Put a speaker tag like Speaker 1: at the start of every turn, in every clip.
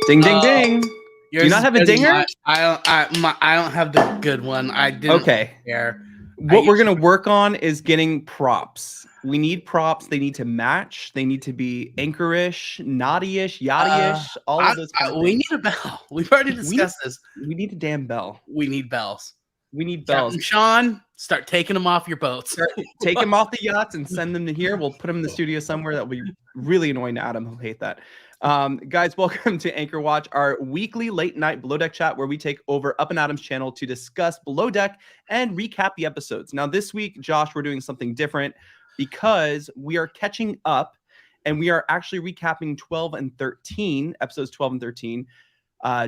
Speaker 1: Ding, ding, ding. Do you not have a dinger?
Speaker 2: I don't have the good one. I didn't.
Speaker 1: Okay.
Speaker 2: Care.
Speaker 1: What we're going to work on is getting props. We need props. They need to match. They need to be anchorish, naughty-ish, yachty-ish, all of those kind of
Speaker 2: we
Speaker 1: things.
Speaker 2: need a bell. We've already discussed this.
Speaker 1: We need a damn bell.
Speaker 2: We need bells.
Speaker 1: We need bells.
Speaker 2: Captain Sean, start taking them off your boats.
Speaker 1: Take them off the yachts and send them to here. We'll put them in the studio somewhere. That will be really annoying to Adam. He'll hate that. Guys, welcome to Anchor Watch, our weekly late night Below Deck chat where we take over Up and Adam's channel to discuss Below Deck and recap the episodes. Now, this week, Josh, we're doing something different because we are catching up and we are actually recapping 12 and 13, episodes 12 and 13.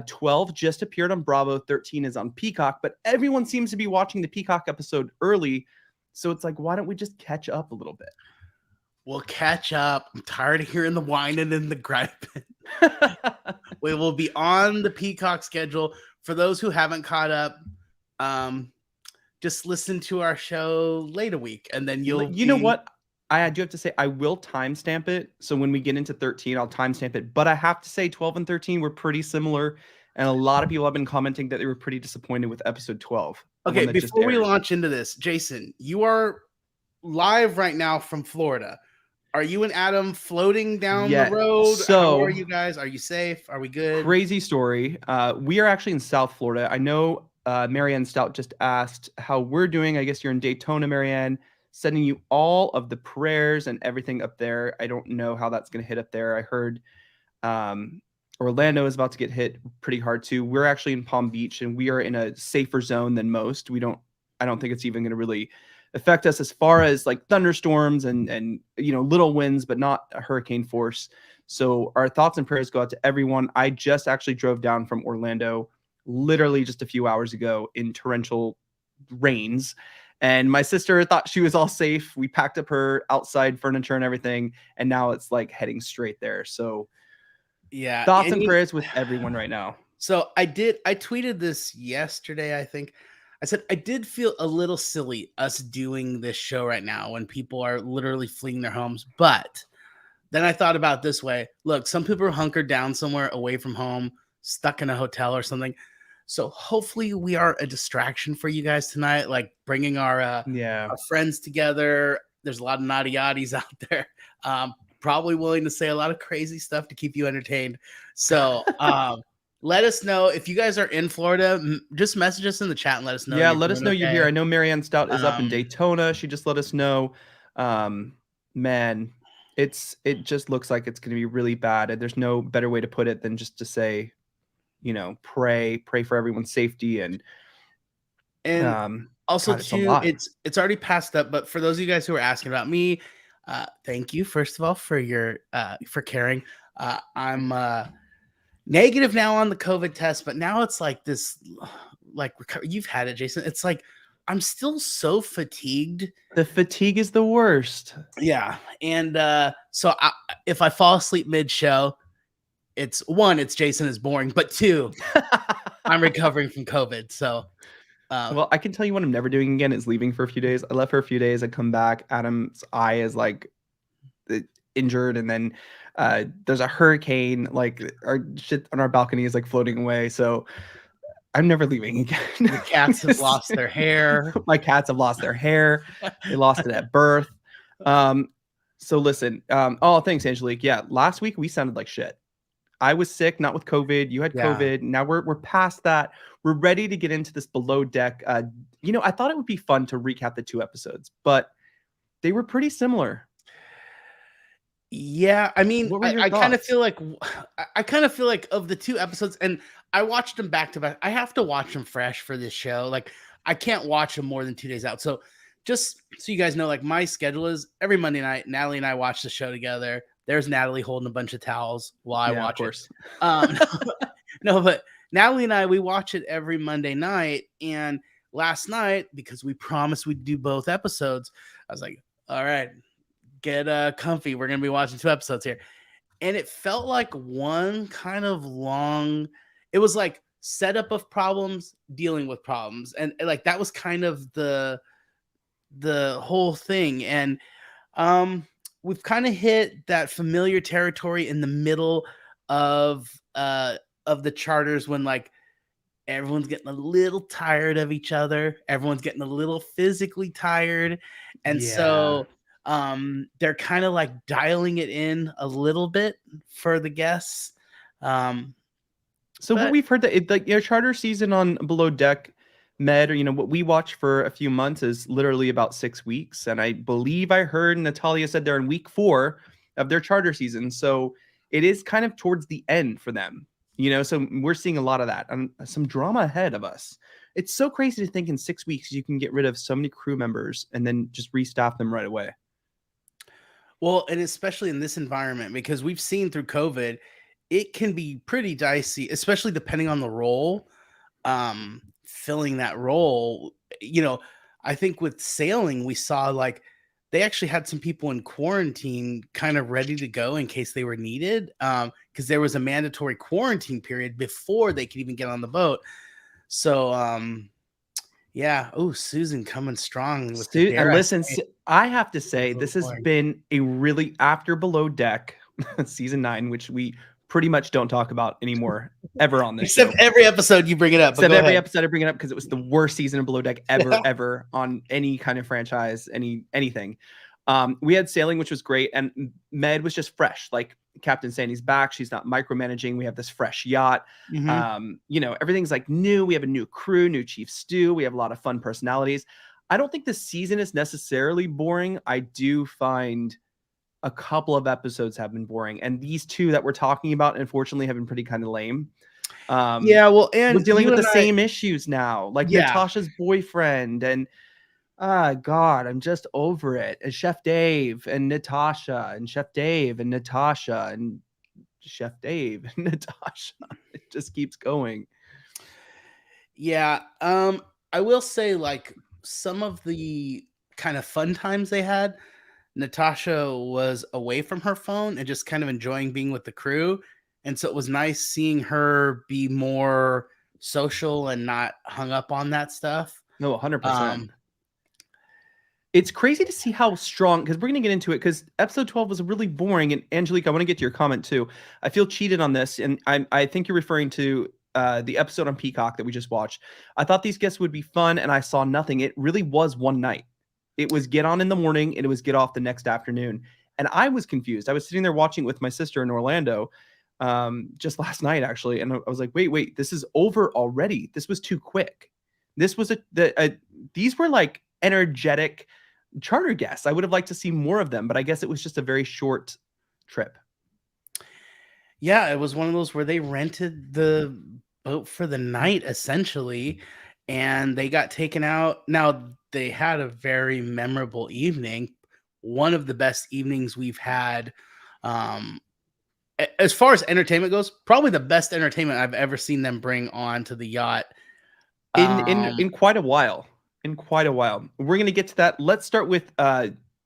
Speaker 1: 12 just appeared on Bravo, 13 is on Peacock, but everyone seems to be watching the Peacock episode early. So it's like, why don't we just catch up a little bit?
Speaker 2: We'll catch up. I'm tired of hearing the whining and the griping. We will be on the Peacock schedule. For those who haven't caught up, just listen to our show late a week, and then you
Speaker 1: know what? I do have to say, I will timestamp it. So when we get into 13, I'll timestamp it. But I have to say 12 and 13 were pretty similar. And a lot of people have been commenting that they were pretty disappointed with episode 12.
Speaker 2: Okay, before we launch into this, Jason, you are live right now from Florida. Are you and Adam floating down the road?
Speaker 1: So,
Speaker 2: how are you guys? Are you safe? Are we good?
Speaker 1: Crazy story. We are actually in South Florida. I know Marianne Stout just asked how we're doing. I guess you're in Daytona, Marianne. Sending you all of the prayers and everything up there. I don't know how that's going to hit up there. I heard Orlando is about to get hit pretty hard too. We're actually in Palm Beach and we are in a safer zone than most. I don't think it's even going to really affect us as far as like thunderstorms and little winds, but not a hurricane force. So our thoughts and prayers go out to everyone. I just actually drove down from Orlando literally just a few hours ago in torrential rains. And my sister thought she was all safe. We packed up her outside furniture and everything. And now it's like heading straight there. So
Speaker 2: yeah,
Speaker 1: thoughts and prayers with everyone right now.
Speaker 2: So I tweeted this yesterday, I think. I said, I did feel a little silly us doing this show right now when people are literally fleeing their homes. But then I thought about it this way. Look, some people are hunkered down somewhere away from home, stuck in a hotel or something. So hopefully we are a distraction for you guys tonight, like bringing our friends together. There's a lot of naughty yachties out there, probably willing to say a lot of crazy stuff to keep you entertained. So let us know if you guys are in Florida. Just message us in the chat and let us know.
Speaker 1: Yeah, let us know you're here. I know Marianne Stout is up in Daytona. She just let us know. Man, it just looks like it's going to be really bad. And there's no better way to put it than just to say, pray for everyone's safety and
Speaker 2: also too, it's already passed up. But for those of you guys who are asking about me, thank you first of all for your for caring. I'm negative now on the COVID test, but now it's like this, like you've had it, Jason. It's like I'm still so fatigued.
Speaker 1: The fatigue is the worst.
Speaker 2: Yeah, and so if I fall asleep mid-show, it's Jason is boring, but two, I'm recovering from COVID. So,
Speaker 1: well, I can tell you what I'm never doing again is leaving for a few days. I left for a few days. I come back. Adam's eye is like injured, and then there's a hurricane. Like our shit on our balcony is like floating away. So I'm never leaving again.
Speaker 2: The cats have lost their hair.
Speaker 1: My cats have lost their hair. They lost it at birth. So listen. Thanks, Angelique. Yeah, last week we sounded like shit. I was sick, not with COVID. You had COVID. Now we're past that. We're ready to get into this Below Deck. I thought it would be fun to recap the two episodes, but they were pretty similar.
Speaker 2: Yeah, I mean, I kind of feel like of the two episodes, and I watched them back to back. I have to watch them fresh for this show. Like, I can't watch them more than 2 days out. So just so you guys know, like my schedule is every Monday night, Natalie and I watch the show together. There's Natalie holding a bunch of towels while I watch it. No, but Natalie and I, we watch it every Monday night. And last night, because we promised we'd do both episodes, I was like, all right, get comfy. We're going to be watching 2 episodes here. And it felt like one kind of long, it was like setup of problems, dealing with problems. And like, that was kind of the whole thing. And we've kind of hit that familiar territory in the middle of of the charters when like everyone's getting a little tired of each other, everyone's getting a little physically tired, and
Speaker 1: Yeah.
Speaker 2: so they're kind of like dialing it in a little bit for the guests.
Speaker 1: So what
Speaker 2: But
Speaker 1: we've heard that like charter season on Below Deck Med, or what we watch for a few months is literally about 6 weeks, and I believe I heard Natalia said they're in week 4 of their charter season, so it is kind of towards the end for them. So we're seeing a lot of that and some drama ahead of us. It's so crazy to think in 6 weeks you can get rid of so many crew members and then just restaff them right away.
Speaker 2: well, and especially in this environment, because we've seen through COVID, it can be pretty dicey, especially depending on the role. Filling that role, I think with sailing, we saw like they actually had some people in quarantine kind of ready to go in case they were needed. Because there was a mandatory quarantine period before they could even get on the boat. So yeah. Oh, Susan coming strong with the dare I
Speaker 1: Listen,
Speaker 2: say.
Speaker 1: I have to say
Speaker 2: Oh,
Speaker 1: this has
Speaker 2: boy.
Speaker 1: been a really after Below Deck season 9, which we pretty much don't talk about anymore ever on this
Speaker 2: Except
Speaker 1: show.
Speaker 2: every episode you bring it up. But
Speaker 1: Except
Speaker 2: go
Speaker 1: every
Speaker 2: ahead.
Speaker 1: episode I bring it up because it was the worst season of Below Deck ever on any kind of franchise, anything. We had sailing, which was great, and Med was just fresh. Like Captain Sandy's back; she's not micromanaging. We have this fresh yacht. Everything's like new. We have a new crew, new Chief Stew. We have a lot of fun personalities. I don't think this season is necessarily boring. I do find a couple of episodes have been boring, and these 2 that we're talking about, unfortunately, have been pretty kind of lame.
Speaker 2: Yeah, well,
Speaker 1: We're
Speaker 2: and
Speaker 1: dealing
Speaker 2: you
Speaker 1: with the
Speaker 2: and I,
Speaker 1: same issues now, like
Speaker 2: yeah,
Speaker 1: Natasha's boyfriend, and God, I'm just over it. And Chef Dave and Natasha, and Chef Dave and Natasha, and Chef Dave and Natasha. It just keeps going.
Speaker 2: yeah. I will say like some of the kind of fun times they had, Natasha was away from her phone and just kind of enjoying being with the crew. And so it was nice seeing her be more social and not hung up on that stuff.
Speaker 1: No, 100%. It's crazy to see how strong, because we're going to get into it, because episode 12 was really boring. And Angelique, I want to get to your comment too. I feel cheated on this, and I think you're referring to the episode on Peacock that we just watched. I thought these guests would be fun, and I saw nothing. It really was one night. It was get on in the morning, and it was get off the next afternoon. And I was confused. I was sitting there watching it with my sister in Orlando just last night, actually. And I was like, wait, this is over already. This was too quick. This was these were like energetic charter guests. I would have liked to see more of them, but I guess it was just a very short trip.
Speaker 2: Yeah, it was one of those where they rented the boat for the night essentially, and they got taken out. Now, they had a very memorable evening, one of the best evenings we've had. As far as entertainment goes, probably the best entertainment I've ever seen them bring on to the yacht.
Speaker 1: In quite a while. In quite a while. We're going to get to that. Let's start with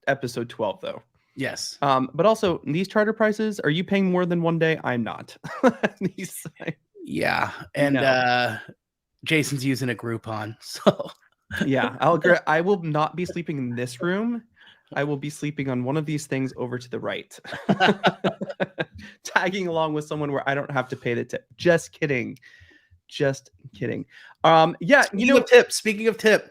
Speaker 1: episode 12 though.
Speaker 2: Yes.
Speaker 1: But also these charter prices, are you paying more than one day? I'm not.
Speaker 2: Yeah. And Jason's using a Groupon. So
Speaker 1: yeah, I will not be sleeping in this room. I will be sleeping on one of these things over to the right. Tagging along with someone where I don't have to pay the tip. Just kidding. Just kidding. Yeah,
Speaker 2: Speaking of tip,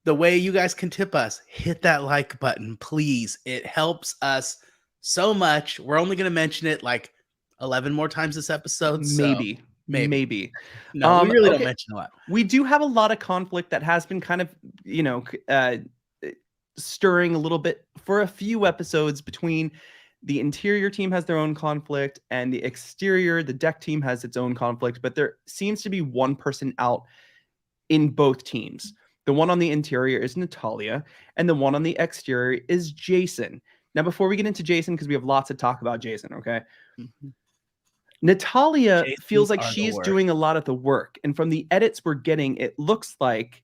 Speaker 2: the way you guys can tip us, hit that like button, please. It helps us so much. We're only going to mention it like 11 more times this episode.
Speaker 1: Maybe.
Speaker 2: No, we really don't mention a lot.
Speaker 1: We do have a lot of conflict that has been kind of, stirring a little bit for a few episodes between the interior team has their own conflict and the exterior, the deck team has its own conflict, but there seems to be one person out in both teams. The one on the interior is Natalia, and the one on the exterior is Jason. Now, before we get into Jason, because we have lots to talk about Jason, okay? Mm-hmm. Natalia feels like she's doing a lot of the work. And from the edits we're getting, it looks like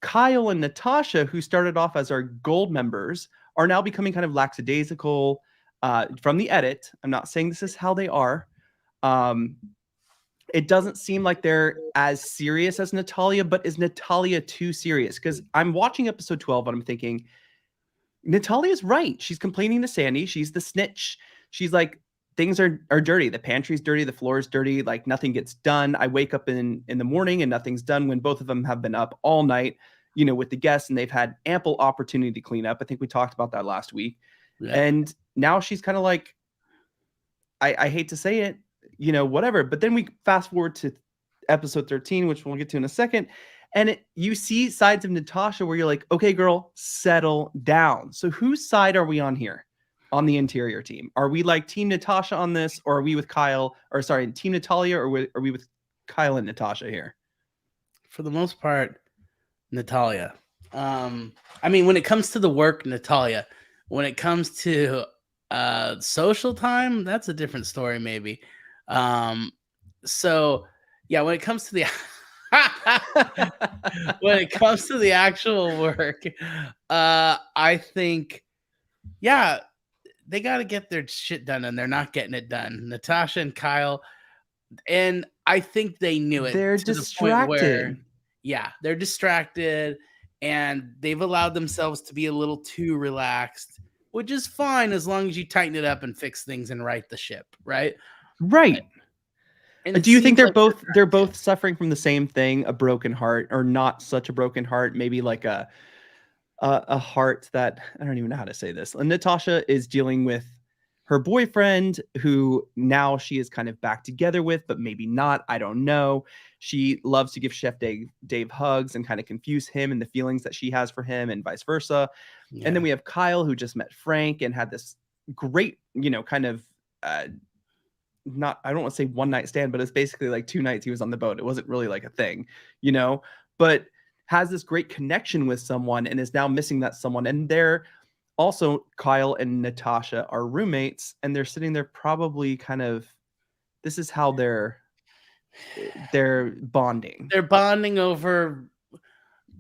Speaker 1: Kyle and Natasha, who started off as our gold members, are now becoming kind of lackadaisical from the edit. I'm not saying this is how they are. It doesn't seem like they're as serious as Natalia, but is Natalia too serious? Because I'm watching episode 12 and I'm thinking, Natalia's right. She's complaining to Sandy. She's the snitch. She's like things are dirty. The pantry's dirty. The floor is dirty. Like nothing gets done. I wake up in the morning and nothing's done when both of them have been up all night, with the guests, and they've had ample opportunity to clean up. I think we talked about that last week. Yeah. And now she's kind of like, I hate to say it, whatever. But then we fast forward to episode 13, which we'll get to in a second. And you see sides of Natasha where you're like, okay, girl, settle down. So whose side are we on here on the interior team? Are we like Team Natasha on this, or are we with Kyle, or sorry, Team Natalia, or are we with Kyle and Natasha here?
Speaker 2: For the most part, Natalia. I mean, when it comes to the work, Natalia. When it comes to social time, that's a different story, maybe. So yeah, when it comes to the when it comes to the actual work, I think, yeah, they got to get their shit done, and they're not getting it done. Natasha and Kyle, and I think they knew it.
Speaker 1: They're distracted.
Speaker 2: They're distracted, and they've allowed themselves to be a little too relaxed, which is fine as long as you tighten it up and fix things and right the ship, right?
Speaker 1: Right. And do you think they're both suffering from the same thing, a broken heart, or not such a broken heart, maybe like a heart that, I don't even know how to say this. And Natasha is dealing with her boyfriend, who now she is kind of back together with, but maybe not. I don't know. She loves to give Chef Dave hugs and kind of confuse him and the feelings that she has for him, and vice versa. Yeah. And then we have Kyle, who just met Frank and had this great, kind of not, I don't want to say one night stand, but it's basically like 2 nights he was on the boat. It wasn't really like a thing, but has this great connection with someone and is now missing that someone. And they're also, Kyle and Natasha are roommates, and they're sitting there probably kind of, this is how they're bonding.
Speaker 2: They're bonding over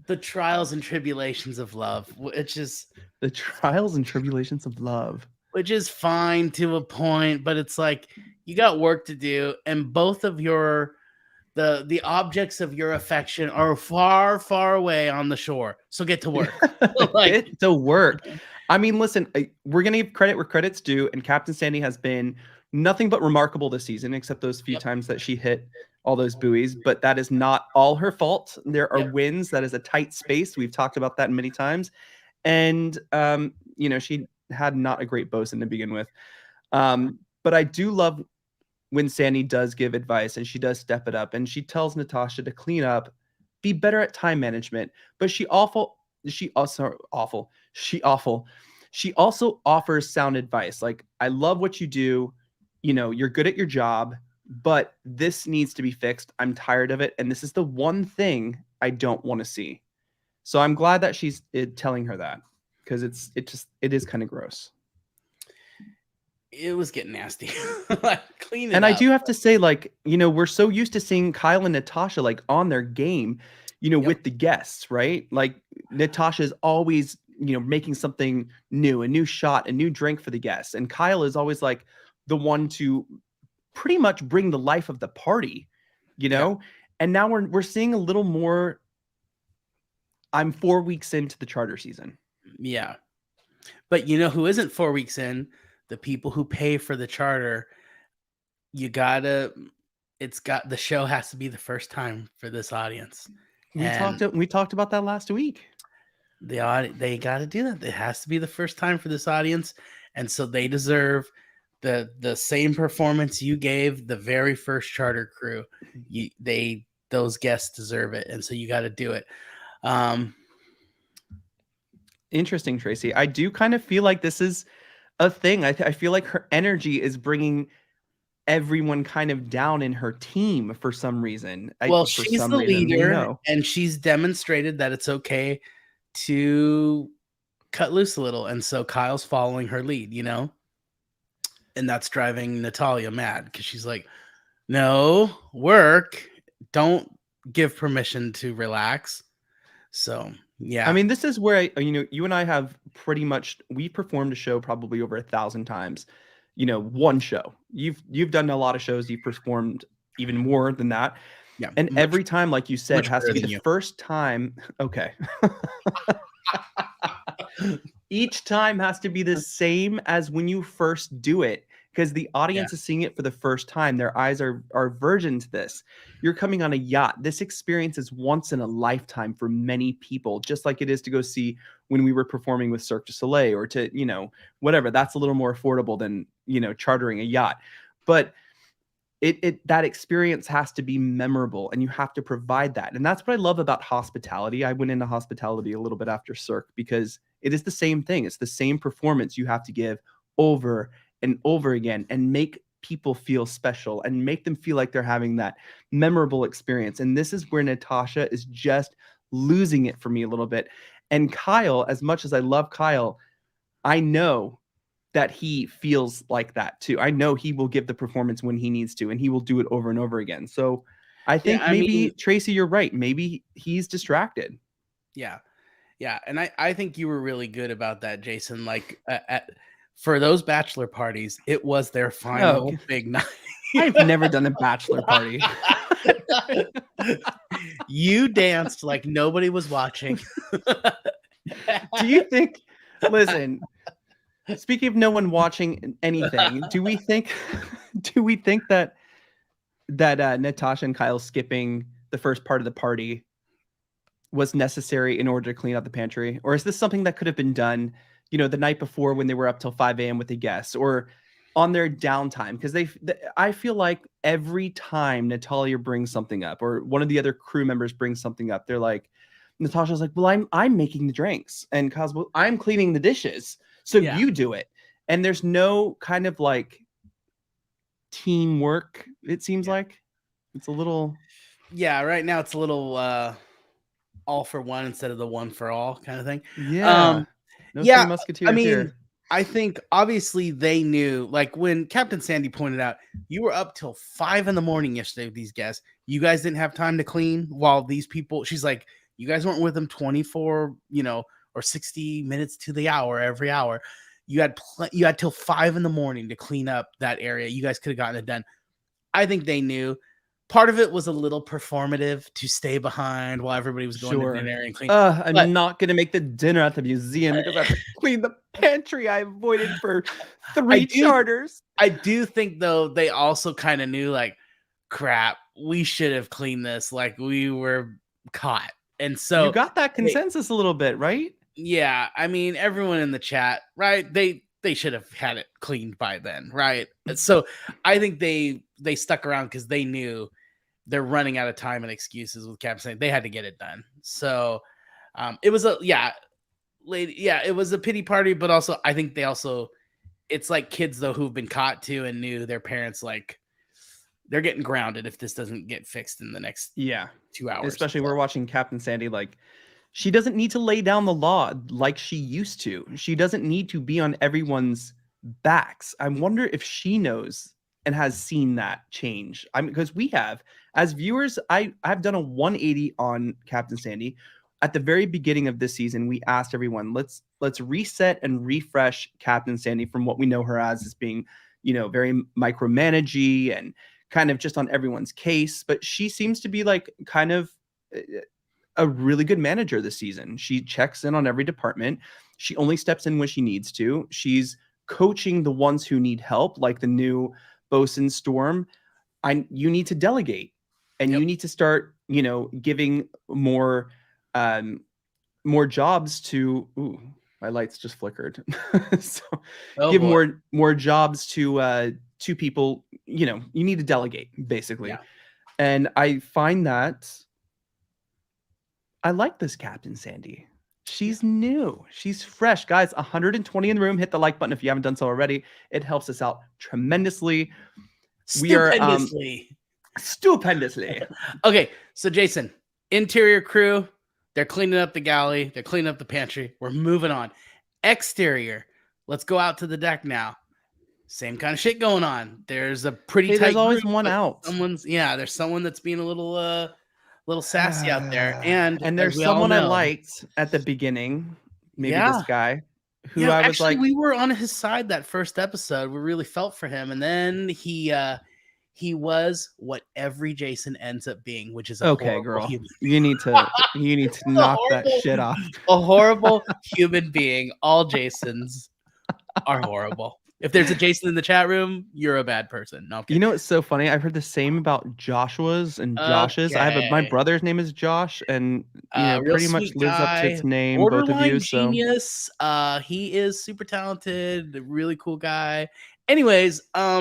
Speaker 2: the trials and tribulations of love, which is
Speaker 1: the trials and tribulations of love,
Speaker 2: which is fine to a point, but it's like, you got work to do, and both of the objects of your affection are far, far away on the shore. So get to work.
Speaker 1: Get to work. I mean, listen, we're going to give credit where credit's due, and Captain Sandy has been nothing but remarkable this season, except those few times that she hit all those buoys, but that is not all her fault. There are wins. That is a tight space. We've talked about that many times. And, she had not a great bosun to begin with. But I do love when Sandy does give advice, and she does step it up, and she tells Natasha to clean up, be better at time management. But she also offers sound advice. Like, I love what you do. You're good at your job, but this needs to be fixed. I'm tired of it. And this is the one thing I don't want to see. So I'm glad that she's telling her that, because it is kind of gross.
Speaker 2: It was getting nasty. Clean it
Speaker 1: and
Speaker 2: up.
Speaker 1: I do have to say, we're so used to seeing Kyle and Natasha on their game, with the guests, right? Like, Natasha is always, making something new, a new shot, a new drink for the guests. And Kyle is always like the one to pretty much bring the life of the party, And now we're seeing a little more. I'm 4 weeks into the charter season.
Speaker 2: Yeah. But who isn't 4 weeks in? The people who pay for the charter. The show has to be the first time for this audience.
Speaker 1: We talked about that last week.
Speaker 2: They got to do that. It has to be the first time for this audience, and so they deserve the same performance you gave the very first charter crew. Those guests deserve it, and so you got to do it.
Speaker 1: Interesting, Tracy. I do kind of feel like this is a thing. I feel like her energy is bringing everyone kind of down in her team for some reason.
Speaker 2: She's the leader, and she's demonstrated that it's okay to cut loose a little. And so Kyle's following her lead, and that's driving Natalia mad, because she's like, no, work. Don't give permission to relax. So, yeah.
Speaker 1: I mean, this is where you and I have pretty much, we performed a show probably over 1,000 times, one show. You've done a lot of shows. You've performed even more than that. Yeah. And every time, like you said, has to be the first time. Okay. Each time has to be the same as when you first do it. because the audience is seeing it for the first time. Their eyes are virgin to this. You're coming on a yacht. This experience is once in a lifetime for many people, just like it is to go see when we were performing with Cirque du Soleil or to, you know, whatever. That's a little more affordable than, you know, chartering a yacht. But that experience has to be memorable, and you have to provide that. And that's what I love about hospitality. I went into hospitality a little bit after Cirque because it is the same thing. It's the same performance you have to give over and over again and make people feel special and make them feel like they're having that memorable experience. And this is where Natasha is just losing it for me a little bit. And Kyle, as much as I love Kyle, I know that he feels like that too. I know he will give the performance when he needs to, and he will do it over and over again. So I think maybe Tracy, you're right. Maybe he's distracted.
Speaker 2: Yeah. Yeah. And I think you were really good about that, Jason. Like for those bachelor parties, it was their final big night.
Speaker 1: I've never done a bachelor party.
Speaker 2: You danced like nobody was watching.
Speaker 1: Do you think, listen, speaking of no one watching anything, do we think that Natasha and Kyle skipping the first part of the party was necessary in order to clean out the pantry? Or is this something that could have been done, you know, the night before when they were up till 5 a.m. with the guests, or on their downtime? Because I feel like every time Natalia brings something up, or one of the other crew members brings something up, they're like, Natasha's like, well, I'm making the drinks, and Kyle's, well, I'm cleaning the dishes. So you do it. And there's no kind of like teamwork, it seems like. It's a little...
Speaker 2: Yeah, right now it's a little all for one instead of the one for all kind of thing.
Speaker 1: Yeah. Three Musketeers here.
Speaker 2: I think obviously they knew, like when Captain Sandy pointed out, you were up till 5 a.m. yesterday with these guests. You guys didn't have time to clean while these people... She's like, you guys weren't with them 24, you know, or 60 minutes to the hour every hour. You had till 5 a.m. to clean up that area. You guys could have gotten it done. I think they knew. Part of it was a little performative to stay behind while everybody was going to dinner and clean.
Speaker 1: I'm not going to make the dinner at the museum because I have to clean the pantry I avoided for 3 charters.
Speaker 2: I do think, though, they also kind of knew, like, crap, we should have cleaned this. Like, we were caught. And so
Speaker 1: you got that consensus a little bit, right?
Speaker 2: Yeah. I mean, everyone in the chat, right? They should have had it cleaned by then, right? So I think they stuck around because they knew they're running out of time and excuses with Captain saying they had to get it done. So it was it was a pity party, but also I think it's like kids though who've been caught too and knew their parents, like, they're getting grounded if this doesn't get fixed in the next 2 hours.
Speaker 1: Especially we're watching Captain Sandy, like, she doesn't need to lay down the law like she used to. She doesn't need to be on everyone's backs. I wonder if she knows and has seen that change. Because we have, as viewers, I've done a 180 on Captain Sandy. At the very beginning of this season, we asked everyone, let's reset and refresh Captain Sandy from what we know her as being, you know, very micromanagey and kind of just on everyone's case. But she seems to be like kind of a really good manager this season. She checks in on every department. She only steps in when she needs to. She's coaching the ones who need help, like the new bosun Storm. You need to delegate, and you need to start, you know, giving more jobs to. Ooh, my lights just flickered. So give more jobs to people. You know, you need to delegate basically, and I find that I like this Captain Sandy. She's new. She's fresh. Guys, 120 in the room. Hit the like button if you haven't done so already. It helps us out tremendously. Stupendously.
Speaker 2: Okay, so Jason, interior crew, they're cleaning up the galley. They're cleaning up the pantry. We're moving on. Exterior, let's go out to the deck now. Same kind of shit going on. There's a pretty tight
Speaker 1: there's always
Speaker 2: group,
Speaker 1: one out.
Speaker 2: There's someone that's being a little sassy out there, and
Speaker 1: there's someone I liked at the beginning, maybe this guy who I was like,
Speaker 2: we were on his side that first episode. We really felt for him, and then he was what every Jason ends up being, which is a
Speaker 1: girl. Human. You need to knock that shit off.
Speaker 2: A horrible human being. All Jasons are horrible. If there's a Jason in the chat room, you're a bad person. No, I'm
Speaker 1: You
Speaker 2: kidding.
Speaker 1: know, it's so funny. I've heard the same about Joshua's and Josh's. My
Speaker 2: Okay.
Speaker 1: brother's name is Josh, and
Speaker 2: Real
Speaker 1: pretty much
Speaker 2: sweet
Speaker 1: lives up to
Speaker 2: guy,
Speaker 1: its name. Both of
Speaker 2: borderline
Speaker 1: you, so
Speaker 2: genius. He is super talented, really cool guy. Anyways, yeah.
Speaker 1: all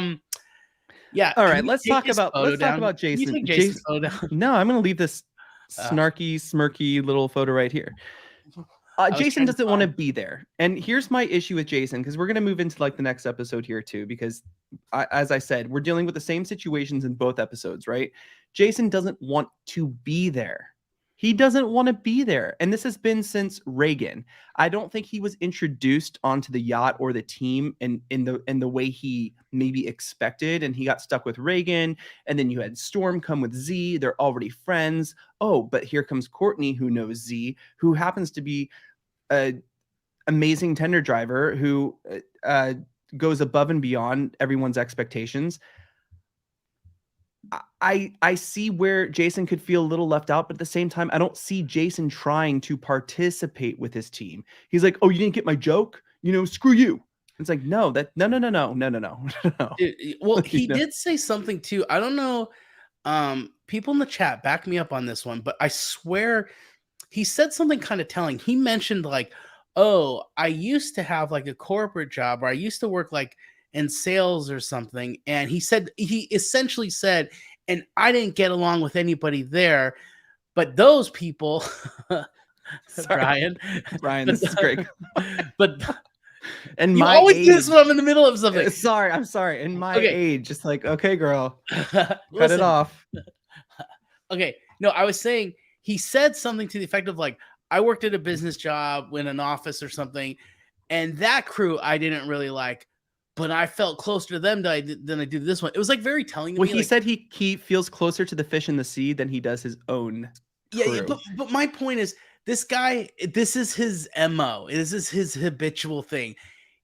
Speaker 2: Can
Speaker 1: right.
Speaker 2: you take his photo
Speaker 1: Let's talk
Speaker 2: down?
Speaker 1: about
Speaker 2: Can you
Speaker 1: Jason.
Speaker 2: take Jason's photo down?
Speaker 1: No, I'm gonna leave this
Speaker 2: Uh,
Speaker 1: snarky, smirky little photo right here.
Speaker 2: I was
Speaker 1: Jason
Speaker 2: trying to
Speaker 1: doesn't want to
Speaker 2: find.
Speaker 1: be there. And here's my issue with Jason, because we're going to move into like the next episode here too, because as I said, we're dealing with the same situations in both episodes, right? Jason doesn't want to be there. He doesn't want to be there. And this has been since Reagan. I don't think he was introduced onto the yacht or the team in the way he maybe expected. And he got stuck with Reagan. And then you had Storm come with Z. They're already friends. Oh, but here comes Courtney, who knows Z, who happens to be a amazing tender driver who goes above and beyond everyone's expectations. I see where Jason could feel a little left out, but at the same time, I don't see Jason trying to participate with his team. He's like, "Oh, you didn't get my joke? Screw you." It's like, no. No.
Speaker 2: Well, he did say something too. I don't know. People in the chat back me up on this one, but I swear he said something kind of telling. He mentioned like, "Oh, I used to have like a corporate job, or I used to work like in sales or something." And he essentially said, "And I didn't get along with anybody there, but those people." Brian,
Speaker 1: this is great.
Speaker 2: But
Speaker 1: and
Speaker 2: you
Speaker 1: my
Speaker 2: always
Speaker 1: age,
Speaker 2: do this when I'm in the middle of something.
Speaker 1: I'm sorry. In my age, just like, okay, girl, cut
Speaker 2: Listen.
Speaker 1: it off.
Speaker 2: Okay, no, I was saying he said something to the effect of like, I worked at a business job in an office or something, and that crew I didn't really like, but I felt closer to them than I do this one. It was like very telling to me.
Speaker 1: Well, he said he feels closer to the fish in the sea than he does his own crew.
Speaker 2: Yeah, but my point is, this guy, this is his MO. This is his habitual thing.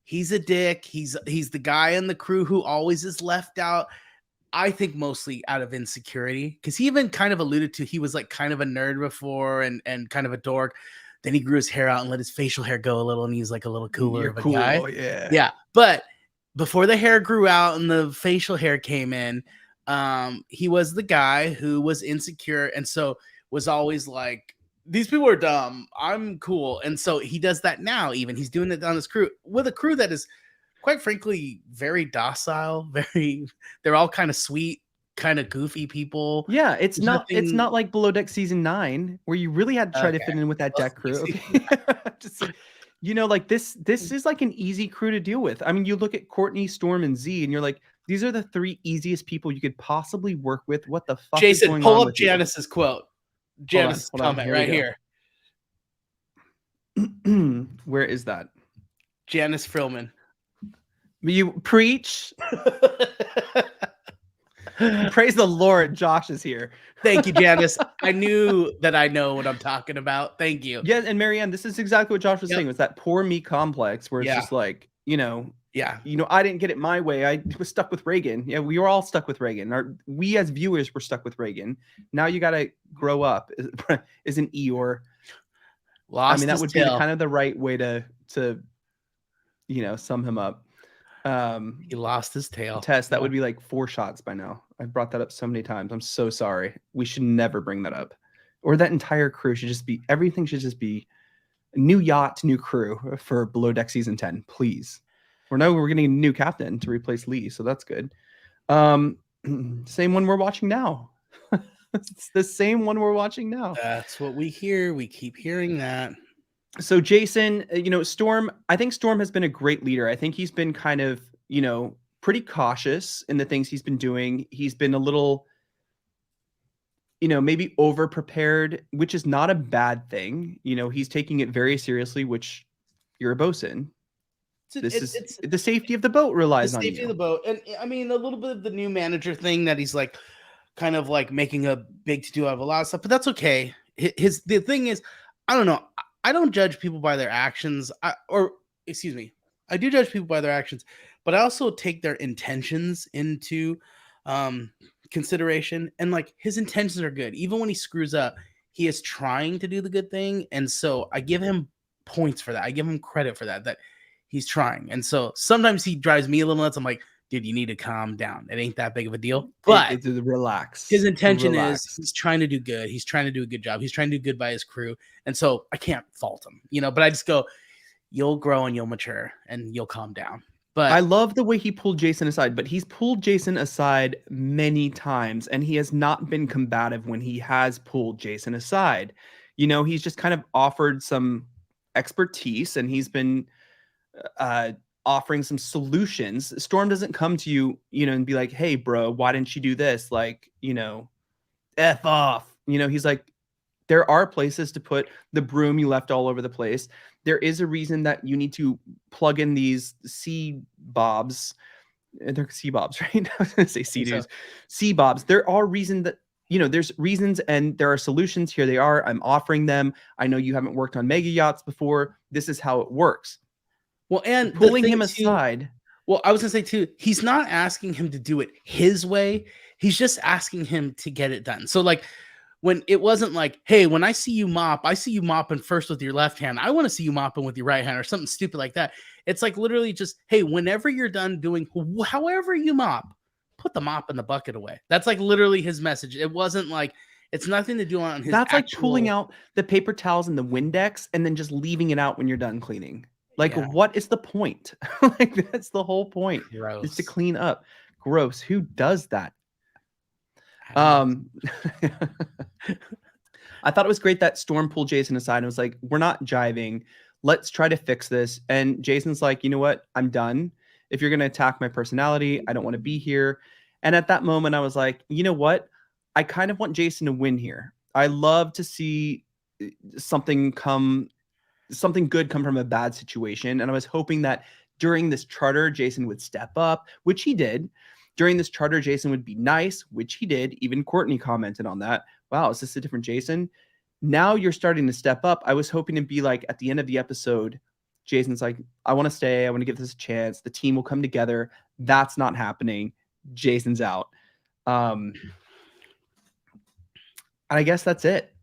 Speaker 2: He's a dick. He's the guy in the crew who always is left out. I think mostly out of insecurity, because he even kind of alluded to he was like kind of a nerd before and kind of a dork. Then he grew his hair out and let his facial hair go a little, and he's like a little cooler of a guy. Yeah. But before the hair grew out and the facial hair came in, he was the guy who was insecure, and so was always like, these people are dumb, I'm cool. And so he does that now. Even he's doing it on his crew, with a crew that is quite frankly very docile, they're all kind of sweet, kind of goofy people.
Speaker 1: Yeah, it's not like Below Deck season 9 where you really had to try to fit in with that deck crew. Okay. Just like this is like an easy crew to deal with. I mean, you look at Courtney, Storm, and Z, and you're like, these are the 3 easiest people you could possibly work with. What the fuck is going on?
Speaker 2: Pull up Janice's quote. Janice's comment right here.
Speaker 1: Where is that?
Speaker 2: Janice Frillman.
Speaker 1: You preach. Praise the Lord, Josh is here.
Speaker 2: Thank you, Janice. I knew that I know what I'm talking about. Thank you.
Speaker 1: Yeah, and Marianne, this is exactly what Josh was saying. It was that poor me complex where it's just like, I didn't get it my way. I was stuck with Reagan. Yeah, we were all stuck with Reagan. We as viewers were stuck with Reagan. Now you got to grow up. Is an Eeyore.
Speaker 2: Lost
Speaker 1: that would be kind of the right way to sum him up.
Speaker 2: He lost his tail.
Speaker 1: Tess, that would be like 4 shots by now. I've brought that up so many times. I'm so sorry. We should never bring that up. Or that entire crew should just be, everything should just be a new yacht, new crew for Below Deck season 10, please. We're getting a new captain to replace Lee, so that's good. Same one we're watching now. It's the same one we're watching now.
Speaker 2: That's what we hear. We keep hearing that.
Speaker 1: So Jason, Storm, I think Storm has been a great leader. I think he's been kind of, pretty cautious in the things he's been doing. He's been a little, maybe over prepared, which is not a bad thing. He's taking it very seriously, which you're a bosun. It's the safety of the boat relies on you. The safety
Speaker 2: of the boat. And I mean, a little bit of the new manager thing that he's like kind of like making a big to do out of a lot of stuff, but that's okay. The thing is, I don't know. I don't judge people by their actions, I do judge people by their actions, but I also take their intentions into consideration. And like, his intentions are good. Even when he screws up, he is trying to do the good thing. And so I give him points for that. I give him credit for that he's trying. And so sometimes he drives me a little nuts. I'm like, dude, you need to calm down. It ain't that big of a deal. But
Speaker 1: relax.
Speaker 2: His intention is he's trying to do good. He's trying to do a good job. He's trying to do good by his crew. And so I can't fault him, but I just go, you'll grow and you'll mature and you'll calm down. But
Speaker 1: I love the way he pulled Jason aside, but he's pulled Jason aside many times, and he has not been combative when he has pulled Jason aside. He's just kind of offered some expertise, and he's been offering some solutions. Storm doesn't come to you, and be like, hey, bro, why didn't you do this? Like, F off. He's like, there are places to put the broom you left all over the place. There is a reason that you need to plug in these sea bobs. They're sea bobs, right? I was going to say sea dudes. Sea bobs. There are reasons that, there's reasons and there are solutions. Here they are. I'm offering them. I know you haven't worked on mega yachts before. This is how it works.
Speaker 2: Well, and
Speaker 1: pulling him aside.
Speaker 2: Well, I was going to say too, he's not asking him to do it his way. He's just asking him to get it done. So like, when it wasn't like, hey, when I see you mop, I see you mopping first with your left hand. I want to see you mopping with your right hand or something stupid like that. It's like literally just, hey, whenever you're done doing however you mop, put the mop in the bucket away. That's like literally his message. It wasn't like, it's nothing to do on his
Speaker 1: That's like pulling out the paper towels and the Windex and then just leaving it out when you're done cleaning. Like, what is the point? Like, that's the whole point.
Speaker 2: Gross.
Speaker 1: Is to clean up. Gross. Who does that? I thought it was great that Storm pulled Jason aside and was like, we're not jiving. Let's try to fix this. And Jason's like, you know what? I'm done. If you're going to attack my personality, I don't want to be here. And at that moment, I was like, you know what? I kind of want Jason to win here. I love to see something good come from a bad situation. And I was hoping that during this charter, Jason would step up, which he did. During this charter, Jason would be nice, which he did. Even Courtney commented on that. Wow, is this a different Jason? Now you're starting to step up. I was hoping to be like at the end of the episode, Jason's like, I want to stay. I want to give this a chance. The team will come together. That's not happening. Jason's out. I guess that's it.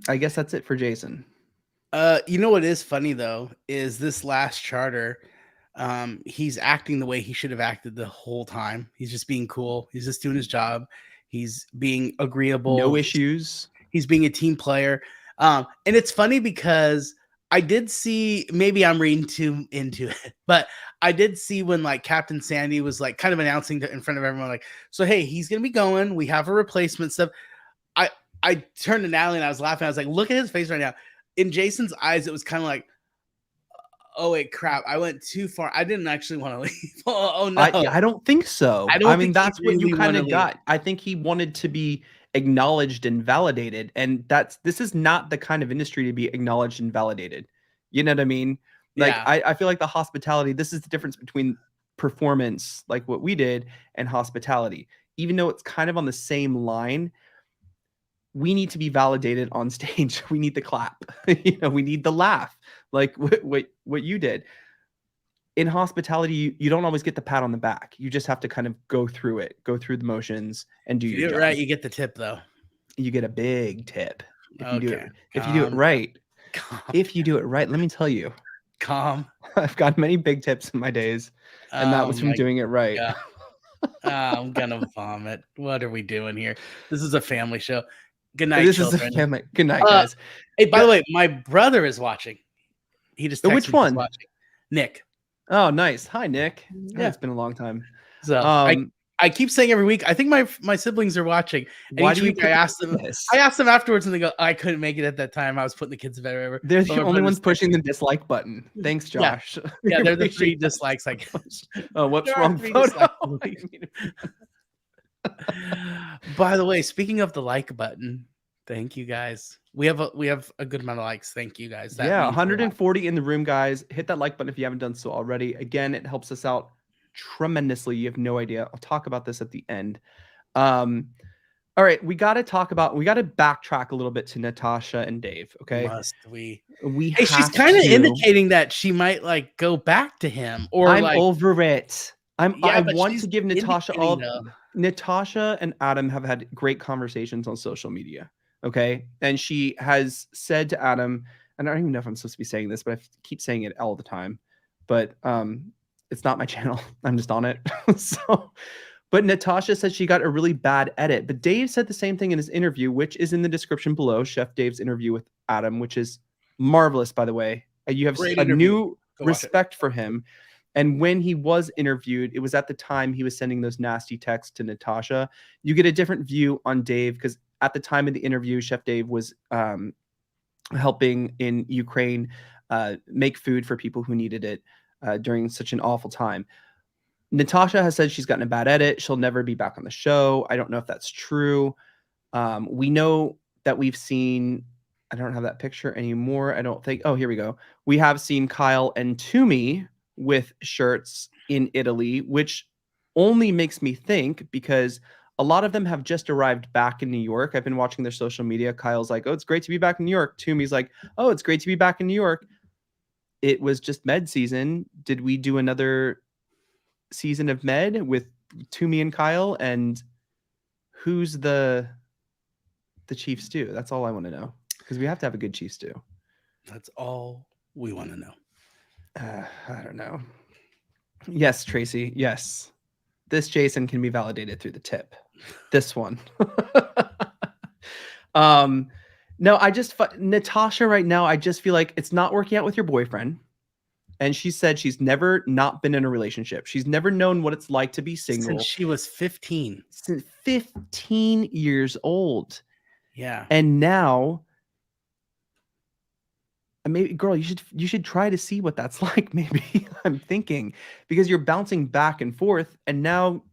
Speaker 1: I guess that's it for Jason.
Speaker 2: You know what is funny though is this last charter. He's acting the way he should have acted the whole time. He's just being cool. He's just doing his job. He's being agreeable.
Speaker 1: No issues.
Speaker 2: He's being a team player. And it's funny because I did see, maybe I'm reading too into it, but I did see when like Captain Sandy was like kind of announcing in front of everyone, like, so, hey, he's going to be going. We have a replacement stuff. I turned to Natalie and I was laughing. I was like, look at his face right now. In Jason's eyes, it was kind of like, oh, wait, crap. I went too far. I didn't actually want to leave. Oh no.
Speaker 1: I don't think so. I mean, that's what you kind of got. I think he wanted to be acknowledged and validated. And this is not the kind of industry to be acknowledged and validated. You know what I mean? Like, I feel like the hospitality, this is the difference between performance, like what we did, and hospitality. Even though it's kind of on the same line, we need to be validated on stage. We need the clap. We need the laugh, like what you did. In hospitality, you don't always get the pat on the back. You just have to kind of go through the motions and do your job.
Speaker 2: Right. You get the tip though.
Speaker 1: You get a big tip if you do it. If you do it right. If you do it right, let me tell you. I've got many big tips in my days, and that was from doing it right.
Speaker 2: I'm gonna vomit. What are we doing here? This is a family show. Good night,
Speaker 1: this
Speaker 2: children.
Speaker 1: Is a family. Good night, guys.
Speaker 2: Hey, by the way, my brother is watching. He just texted
Speaker 1: which one?
Speaker 2: Watching. Nick.
Speaker 1: Oh, nice. Hi, Nick. Yeah, it's been a long time.
Speaker 2: So I keep saying every week, I think my siblings are watching. And
Speaker 1: why do you?
Speaker 2: I asked them afterwards, and they go, I couldn't make it at that time. I was putting the kids to bed. Or whatever.
Speaker 1: They're the only ones pushing the dislike button. Thanks, Josh.
Speaker 2: Yeah, they're the 3 dislikes. I guess.
Speaker 1: Oh, what's wrong? Photo.
Speaker 2: By the way, speaking of the like button, thank you guys. We have a good amount of likes. Thank you guys.
Speaker 1: 140 in the room, guys. Hit that like button if you haven't done so already. Again, it helps us out tremendously. You have no idea. I'll talk about this at the end. All right, we got to backtrack a little bit to Natasha and Dave. Okay,
Speaker 2: must we?
Speaker 1: Hey,
Speaker 2: she's kind of indicating that she might like go back to him, or
Speaker 1: I'm
Speaker 2: like,
Speaker 1: over it. I want to give Natasha all. Natasha and Adam have had great conversations on social media. Okay. And she has said to Adam, I don't even know if I'm supposed to be saying this, but I keep saying it all the time. But it's not my channel. I'm just on it. So, but Natasha said she got a really bad edit. But Dave said the same thing in his interview, which is in the description below. Chef Dave's interview with Adam, which is marvelous, by the way. You have
Speaker 2: Great
Speaker 1: a
Speaker 2: interview.
Speaker 1: new respect for him. And when he was interviewed, it was at the time he was sending those nasty texts to Natasha. You get a different view on Dave because at the time of the interview, Chef Dave was helping in Ukraine make food for people who needed it during such an awful time. Natasha has said she's gotten a bad edit. She'll never be back on the show. I don't know if that's true. We know that we've seen, I don't have that picture anymore. I don't think, oh, here we go. We have seen Kyle and Toomey with shirts in Italy, which only makes me think because a lot of them have just arrived back in New York. I've been watching their social media. Kyle's like, oh, it's great to be back in New York. Toomey's like, oh, it's great to be back in New York. It was just med season. Did we do another season of med with Toomey and Kyle? And who's the chief stew? That's all I want to know. Because we have to have a good chief stew.
Speaker 2: That's all we want to know.
Speaker 1: I don't know. Yes, Tracy. Yes. This Jason can be validated through the tip. This one. No, Natasha right now, I just feel like it's not working out with your boyfriend. And she said she's never not been in a relationship. She's never known what it's like to be single.
Speaker 2: Since she was 15.
Speaker 1: Since 15 years old.
Speaker 2: Yeah.
Speaker 1: And now, maybe, girl, you should try to see what that's like. Maybe I'm thinking because you're bouncing back and forth, and now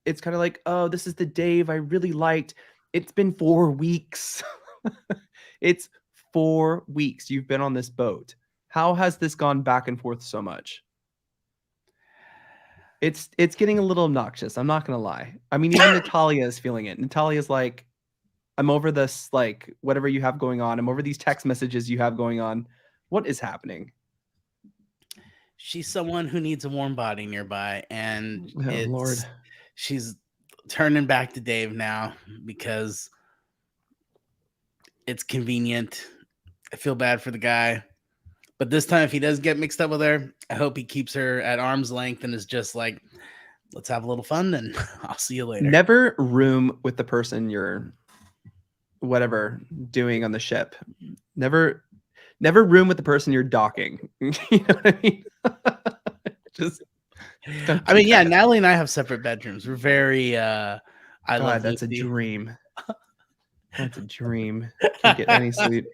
Speaker 1: it's kind of like, oh, this is the Dave I really liked. It's been 4 weeks. It's 4 weeks you've been on this boat. How has this gone back and forth so much? It's getting a little obnoxious. I'm not gonna lie. I mean, even Natalia is feeling it. Natalia's like, I'm over this, like, whatever you have going on. I'm over these text messages you have going on. What is happening?
Speaker 2: She's someone who needs a warm body nearby, and
Speaker 1: Lord,
Speaker 2: she's turning back to Dave now because it's convenient. I feel bad for the guy, but this time if he does get mixed up with her, I hope he keeps her at arm's length and is just like, let's have a little fun and I'll see you later.
Speaker 1: Never room with the person you're whatever doing on the ship. Never room with the person you're docking. You know what I mean?
Speaker 2: I mean, yeah, Natalie and I have separate bedrooms. We're very I love
Speaker 1: that's Lucy. A dream. That's a dream. Can't get any sleep.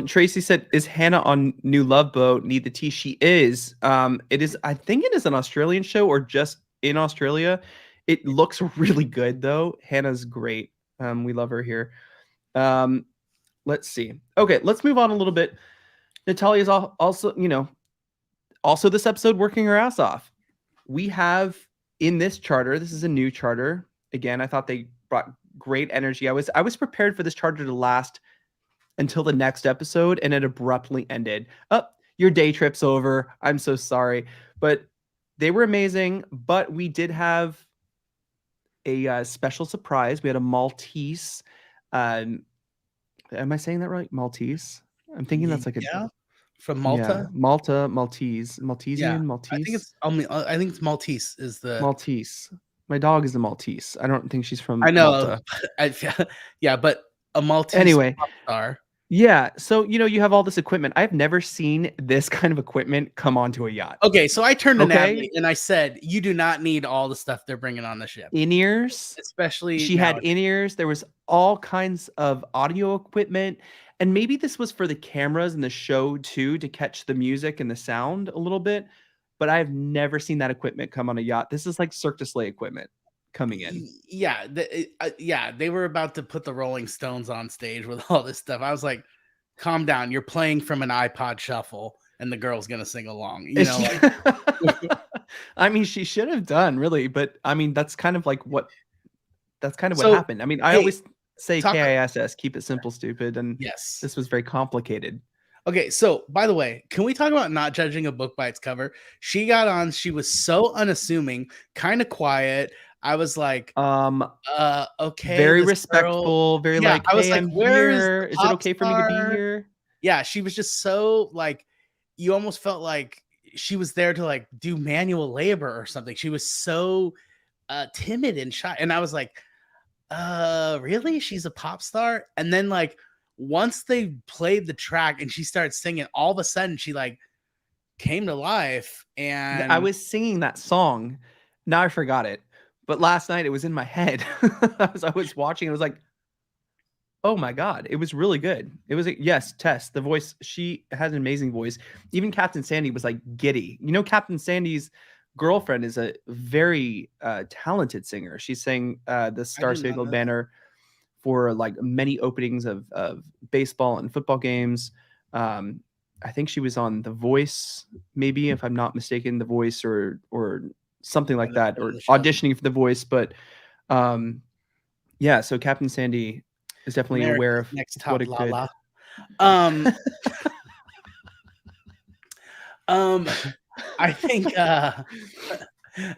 Speaker 1: Tracy said, is Hannah on New Love Boat? Need the tea? She is. It is, I think it is an Australian show or just in Australia. It looks really good though. Hannah's great. We love her here. Let's see. Okay, let's move on a little bit. Natalia's also, also this episode working her ass off. We have in this charter, this is a new charter. Again, I thought they brought great energy. I was prepared for this charter to last until the next episode, and it abruptly ended. Oh, your day trip's over. I'm so sorry. But they were amazing, but we did have a special surprise. We had a Maltese. Am I saying that right? Maltese? I'm thinking that's like
Speaker 2: from Malta.
Speaker 1: Yeah, Maltese. Maltesian,
Speaker 2: yeah.
Speaker 1: Maltese.
Speaker 2: I think it's Maltese is the
Speaker 1: Maltese. My dog is a Maltese. I don't think she's from
Speaker 2: Malta. Yeah, but a Maltese
Speaker 1: anyway.
Speaker 2: Star.
Speaker 1: Yeah, so you have all this equipment. I've never seen this kind of equipment come onto a yacht.
Speaker 2: Okay, so I turned to Natalie and I said, "You do not need all the stuff they're bringing on the ship.
Speaker 1: In-ears,
Speaker 2: especially
Speaker 1: she had in-ears. There was all kinds of audio equipment, and maybe this was for the cameras in the show too, to catch the music and the sound a little bit. But I've never seen that equipment come on a yacht. This is like Cirque du Soleil equipment coming in.
Speaker 2: Yeah, they were about to put the Rolling Stones on stage with all this stuff. I was like, calm down. You're playing from an iPod shuffle and the girl's going to sing along.
Speaker 1: I mean, she should have done really, but I mean, that's kind of what happened. I mean, I always say KISS, keep it simple, stupid. And
Speaker 2: yes,
Speaker 1: this was very complicated.
Speaker 2: Okay, so by the way, can we talk about not judging a book by its cover? She got on, she was so unassuming, kind of quiet. I was like, okay,
Speaker 1: very
Speaker 2: this girl.
Speaker 1: respectful, very
Speaker 2: Yeah,
Speaker 1: like,
Speaker 2: I was
Speaker 1: "Hey,
Speaker 2: like,
Speaker 1: I'm
Speaker 2: where is
Speaker 1: here.
Speaker 2: the
Speaker 1: Is it
Speaker 2: pop
Speaker 1: okay for me to be
Speaker 2: star?
Speaker 1: here?"
Speaker 2: Yeah, she was just so like, you almost felt like she was there to like do manual labor or something. She was so timid and shy. And I was like, really? She's a pop star? And then like once they played the track and she started singing, all of a sudden she like came to life.
Speaker 1: I
Speaker 2: And
Speaker 1: was singing that song. Now I forgot it, but last night it was in my head. As I was watching, it was like, "Oh my god." It was really good. It was yes, Tess, the voice, she has an amazing voice. Even Captain Sandy was, like, giddy. You know, Captain Sandy's girlfriend is a very, talented singer. She sang, the
Speaker 2: I
Speaker 1: Star
Speaker 2: did not
Speaker 1: Spangled
Speaker 2: know that.
Speaker 1: Banner for, like, many openings of baseball and football games. Um, I think she was on The Voice, maybe, if I'm not mistaken, The Voice or something
Speaker 2: I've
Speaker 1: like
Speaker 2: never
Speaker 1: that,
Speaker 2: been on
Speaker 1: or
Speaker 2: the show.
Speaker 1: auditioning for The Voice, but, um, yeah, so Captain Sandy is definitely aware
Speaker 2: America's
Speaker 1: of
Speaker 2: Next
Speaker 1: what
Speaker 2: Top
Speaker 1: a good
Speaker 2: Lala. Um, um, I think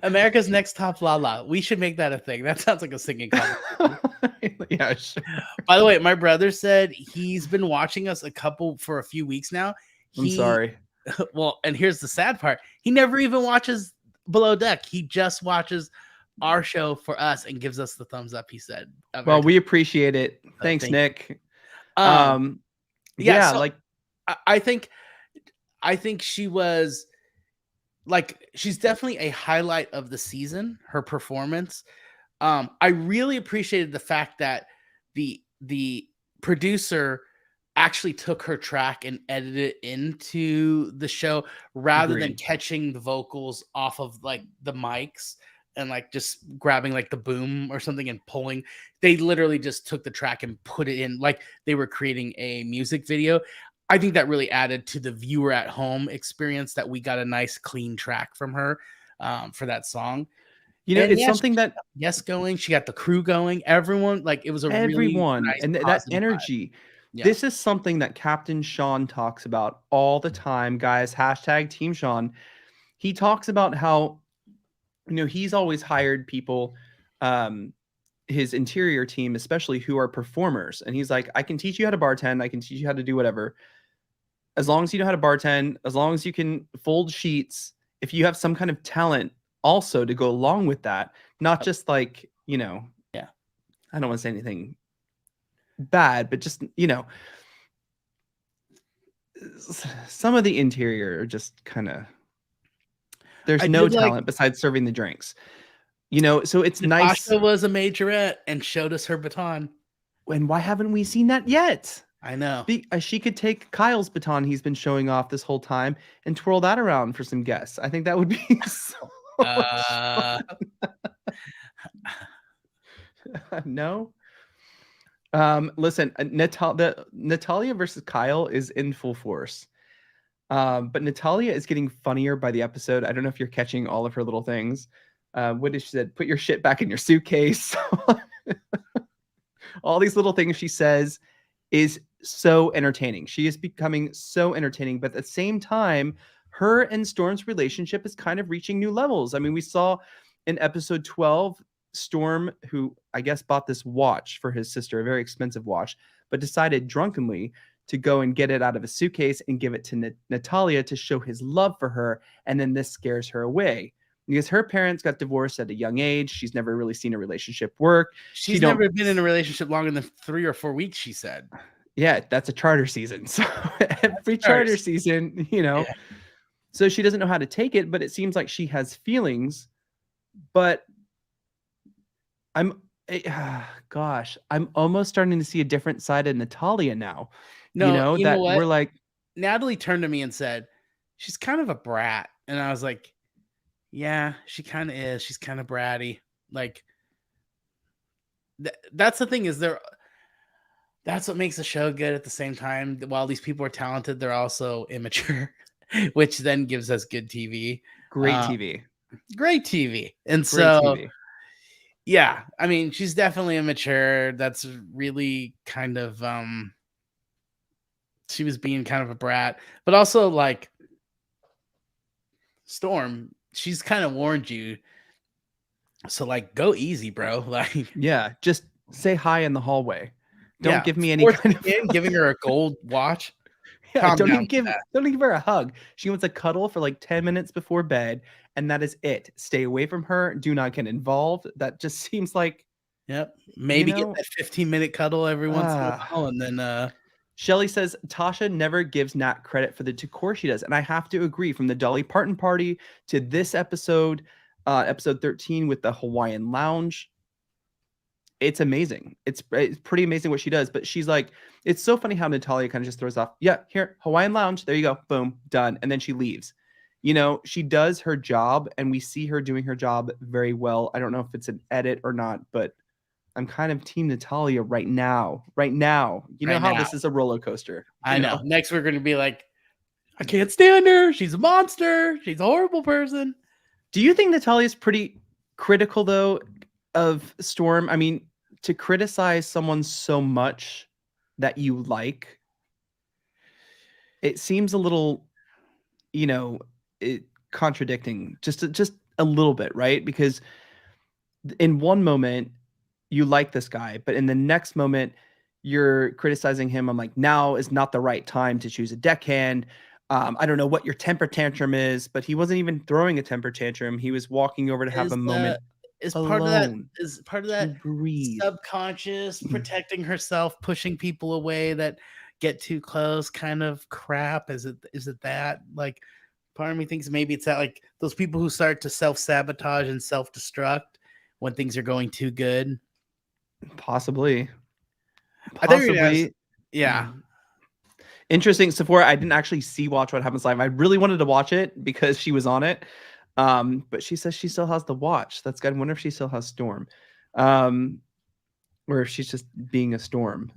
Speaker 2: America's Next Top Lala. We should make that a thing. That sounds like a singing competition.
Speaker 1: Yeah, sure.
Speaker 2: By the way, my brother said he's been watching us for a few weeks now.
Speaker 1: I'm
Speaker 2: He
Speaker 1: sorry.
Speaker 2: well, and here's the sad part. He never even watches Below Deck. He just watches our show for us and gives us the thumbs up, he said.
Speaker 1: Well, we appreciate it. Thanks,
Speaker 2: Thank
Speaker 1: Nick.
Speaker 2: you. Yeah,
Speaker 1: Yeah,
Speaker 2: so
Speaker 1: like
Speaker 2: I think she was like, she's definitely a highlight of the season, her performance. I really appreciated the fact that the producer actually took her track and edited it into the show rather than
Speaker 1: agree.
Speaker 2: catching the vocals off of like the mics and like just grabbing like the boom or something and pulling. They literally just took the track and put it in like they were creating a music video. I think that really added to the viewer at home experience that we got a nice clean track from her for that song.
Speaker 1: You know,
Speaker 2: And
Speaker 1: it's
Speaker 2: yeah, she
Speaker 1: something
Speaker 2: got
Speaker 1: that
Speaker 2: Yes going. She got the crew going. Everyone, like, it was a really
Speaker 1: everyone
Speaker 2: nice
Speaker 1: and that
Speaker 2: positive vibe.
Speaker 1: energy.
Speaker 2: Yeah.
Speaker 1: This is something that Captain Sean talks about all the time, guys. Hashtag Team Sean. He talks about how, he's always hired people, um, his interior team, especially who are performers. And he's like, I can teach you how to bartend. I can teach you how to do whatever. As long as you know how to bartend, as long as you can fold sheets, if you have some kind of talent also to go along with that, not just like,
Speaker 2: Yeah.
Speaker 1: I don't want to say anything bad, but just, some of the interior are just kind of, there's
Speaker 2: I
Speaker 1: no
Speaker 2: did like
Speaker 1: talent besides serving the drinks. So it's nice.
Speaker 2: Natasha was a majorette and showed us her baton.
Speaker 1: And why haven't we seen that yet?
Speaker 2: I know.
Speaker 1: She could take Kyle's baton he's been showing off this whole time and twirl that around for some guests. I think that would be so much
Speaker 2: Uh,
Speaker 1: fun. No? Listen, Natalia versus Kyle is in full force. But Natalia is getting funnier by the episode. I don't know if you're catching all of her little things. What did she said? Put your shit back in your suitcase. All these little things she says is so entertaining. She is becoming so entertaining, but at the same time, her and Storm's relationship is kind of reaching new levels. I mean, we saw in episode 12, Storm, who I guess bought this watch for his sister, a very expensive watch, but decided drunkenly to go and get it out of a suitcase and give it to Natalia to show his love for her. And then this scares her away because her parents got divorced at a young age. She's never really seen a relationship work.
Speaker 2: she's never been in a relationship longer than 3 or 4 weeks, she said.
Speaker 1: Yeah, that's a charter season. So every charter
Speaker 2: First.
Speaker 1: season,
Speaker 2: Yeah.
Speaker 1: so she doesn't know how to take it, but it seems like she has feelings. But gosh, I'm almost starting to see a different side of Natalia now.
Speaker 2: No, you know
Speaker 1: That
Speaker 2: what?
Speaker 1: we're like,
Speaker 2: Natalie turned to me and said, she's kind of a brat. And I was like, yeah, she kind of is. She's kind of bratty. Like, that's the thing is that's what makes the show good at the same time. While these people are talented, they're also immature, which then gives us good TV.
Speaker 1: great TV.
Speaker 2: Great TV. And
Speaker 1: Great
Speaker 2: so,
Speaker 1: TV.
Speaker 2: yeah, I mean, she's definitely immature. That's really kind of, she was being kind of a brat, but also like Storm, she's kind of warned you So like, go easy, bro. Like,
Speaker 1: Yeah, just say hi in the hallway. Don't
Speaker 2: yeah,
Speaker 1: give me any
Speaker 2: forcing
Speaker 1: kind of
Speaker 2: in, giving her a gold watch.
Speaker 1: yeah,
Speaker 2: Calm down with that.
Speaker 1: don't even give her a hug. She wants a cuddle for like 10 minutes before bed, and that is it. Stay away from her. Do not get involved. That just seems like,
Speaker 2: Yep.
Speaker 1: you
Speaker 2: Maybe get
Speaker 1: know,
Speaker 2: that 15-minute cuddle every once in a
Speaker 1: uh
Speaker 2: while, and then
Speaker 1: Shelly says Tasha never gives Nat credit for the decor she does, and I have to agree. From the Dolly Parton party to this episode, episode 13 with the Hawaiian lounge, it's amazing. It's pretty amazing what she does. But she's like, it's so funny how Natalia kind of just throws off, yeah, here, Hawaiian lounge, there you go, boom, done, and then she leaves. You know, she does her job, and we see her doing her job very well. I don't know if it's an edit or not, but I'm kind of team Natalia right now. Right now. You know
Speaker 2: right
Speaker 1: how
Speaker 2: now.
Speaker 1: this is a roller coaster.
Speaker 2: I know. Next, we're going to be like, I can't stand her. She's a monster. She's a horrible person.
Speaker 1: Do you think Natalia's pretty critical, though, of Storm? I mean, to criticize someone so much that you like, it seems a little, you know, contradicting just a little bit, right? Because in one moment, you like this guy, but in the next moment, you're criticizing him. I'm like, now is not the right time to choose a deckhand. I don't know what your temper tantrum is, but he wasn't even throwing a temper tantrum. He was walking over to have a moment
Speaker 2: Is
Speaker 1: alone
Speaker 2: part of
Speaker 1: to
Speaker 2: that
Speaker 1: breathe.
Speaker 2: subconscious protecting herself, pushing people away that get too close kind of crap? Is it that? Like, part of me thinks maybe it's that, like, those people who start to self-sabotage and self-destruct when things are going too good.
Speaker 1: Possibly.
Speaker 2: I think you're gonna ask, yeah.
Speaker 1: Mm. Interesting. Sephora, I didn't actually see Watch What Happens Live. I really wanted to watch it because she was on it. But she says she still has the watch. That's good. I wonder if she still has Storm. Or if she's just being a Storm.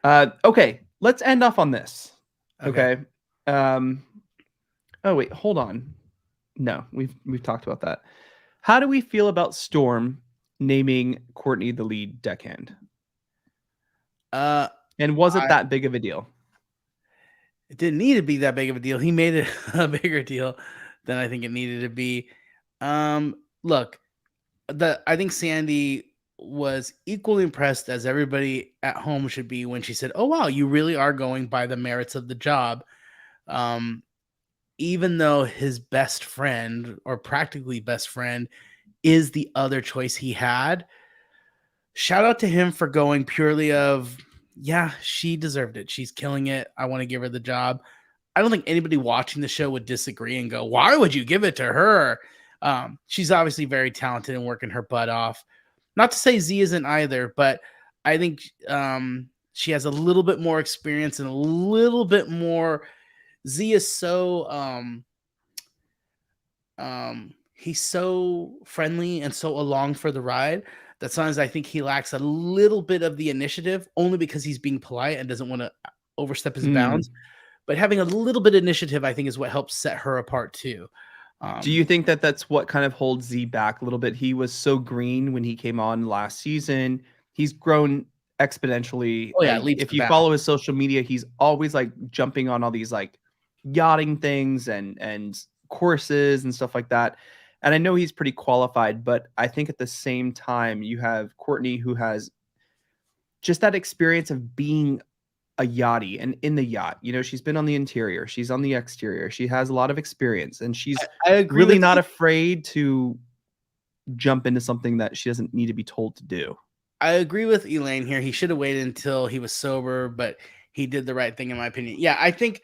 Speaker 1: Okay, let's end off on this. Okay. Oh wait, hold on. No, we've talked about that. How do we feel about Storm naming Courtney the lead deckhand? And was it that big of a deal?
Speaker 2: It didn't need to be that big of a deal. He made it a bigger deal than I think it needed to be. Look, I think Sandy was equally impressed as everybody at home should be when she said, "Oh wow, you really are going by the merits of the job." Even though his best friend, or practically best friend, is the other choice he had. Shout out to him for going purely of, yeah, she deserved it. She's killing it. I want to give her the job. I don't think anybody watching the show would disagree and go, why would you give it to her? She's obviously very talented and working her butt off. Not to say Z isn't either, but I think she has a little bit more experience and a little bit more. Z is so he's so friendly and so along for the ride that sometimes I think he lacks a little bit of the initiative, only because he's being polite and doesn't want to overstep his bounds. But having a little bit of initiative, I think, is what helps set her apart too.
Speaker 1: Do you think that that's what kind of holds Z back a little bit? He was so green when he came on last season. He's grown exponentially.
Speaker 2: Oh yeah,
Speaker 1: if you follow his social media, he's always like jumping on all these like yachting things and courses and stuff like that. And I know he's pretty qualified, but I think at the same time, you have Courtney, who has just that experience of being a yachty and in the yacht. You know, she's been on the interior, she's on the exterior, she has a lot of experience, and she's really not afraid to jump into something that she doesn't need to be told to do.
Speaker 2: I agree with Elaine here. He should have waited until he was sober, but he did the right thing, in my opinion. Yeah, I think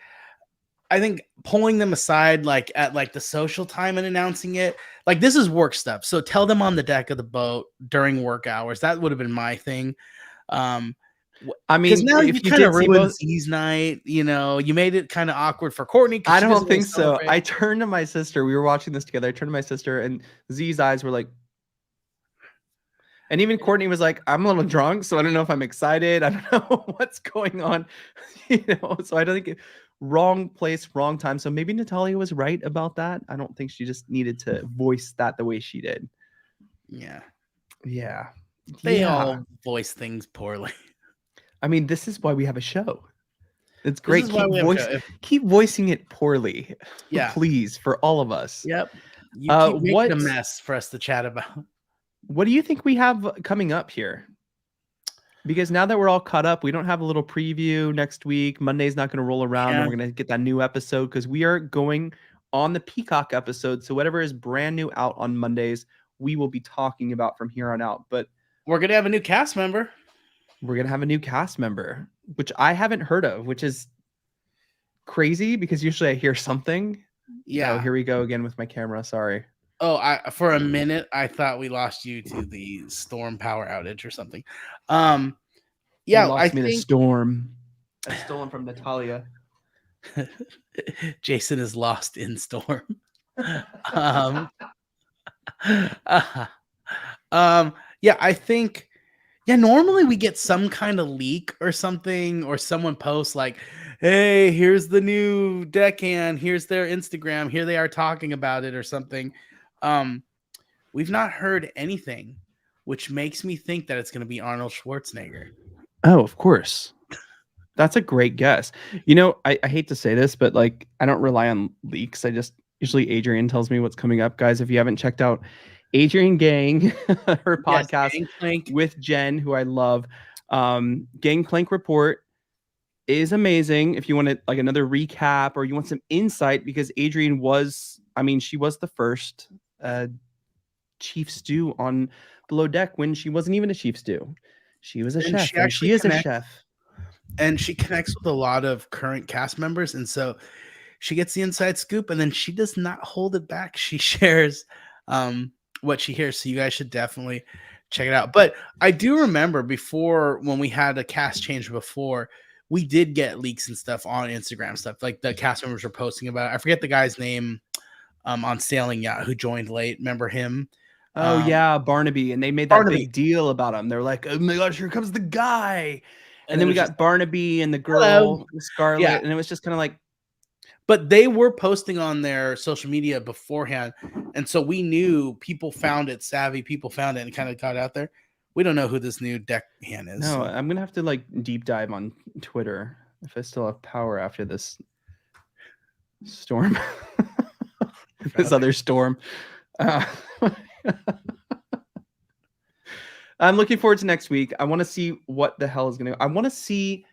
Speaker 2: pulling them aside, like at like the social time and announcing it, like, this is work stuff. So tell them on the deck of the boat during work hours. That would have been my thing.
Speaker 1: I mean,
Speaker 2: now you kind of ruined Z's night. You know, you made it kind of awkward for Courtney.
Speaker 1: I don't think so. I turned to my sister. We were watching this together. I turned to my sister, and Z's eyes were like, and even Courtney was like, I'm a little drunk, so I don't know if I'm excited. I don't know what's going on. You know, so I don't think wrong place, wrong time. So maybe Natalia was right about that. I don't think she just needed to voice that the way she did.
Speaker 2: Yeah.
Speaker 1: They
Speaker 2: all voice things poorly.
Speaker 1: I mean, this is why we have a show. It's great. Keep voicing it poorly.
Speaker 2: Yeah.
Speaker 1: Please, for all of us.
Speaker 2: Yep. You keep making a mess for us to chat about.
Speaker 1: What do you think we have coming up here? Because now that we're all caught up, we don't have a little preview next week. Monday's not going to roll around and we're going to get that new episode because we are going on the Peacock episode. So whatever is brand new out on Mondays, we will be talking about from here on out. But
Speaker 2: we're going to have a new cast member.
Speaker 1: We're going to have a new cast member, which I haven't heard of, which is crazy because usually I hear something.
Speaker 2: Yeah.
Speaker 1: Oh, here we go again with my camera. Sorry.
Speaker 2: Oh, for a minute, I thought we lost you to the storm power outage or something. Yeah,
Speaker 1: I think the storm. I stole him from Natalia.
Speaker 2: Jason is lost in storm. Yeah, I think. Yeah, normally we get some kind of leak or something, or someone posts like, "Hey, here's the new Deckhand. Here's their Instagram. Here they are talking about it," or something. We've not heard anything, which makes me think that it's going to be Arnold Schwarzenegger.
Speaker 1: Oh, of course. That's a great guess. You know, I hate to say this, but like I don't rely on leaks. I just usually Adrian tells me what's coming up. Guys, if you haven't checked out Adrian Gang, her podcast with Jen, who I love, Gangplank Report is amazing. If you want like another recap or you want some insight, because Adrian was, she was the first chief stew on Below Deck when she wasn't even a chief stew. She was a chef. She is a chef.
Speaker 2: And she connects with a lot of current cast members. And so she gets the inside scoop and then she does not hold it back. She shares what she hears. So you guys should definitely check it out. But I do remember before, when we had a cast change before, we did get leaks and stuff on Instagram stuff. Like the cast members were posting about it. I forget the guy's name on Sailing Yacht who joined late. Remember him?
Speaker 1: Oh, yeah, Barnaby. And they made that big deal about him. They're like, oh my gosh, here comes the guy. And then we got Barnaby and the girl, Scarlett. And it was just kind of like.
Speaker 2: But they were posting on their social media beforehand. And so we knew people found it savvy. People found it and kind of got out there. We don't know who this new Deckhand is.
Speaker 1: No, I'm going to have to like deep dive on Twitter if I still have power after this storm. This other storm. I'm looking forward to next week. I want to see what the hell is going to. I want to see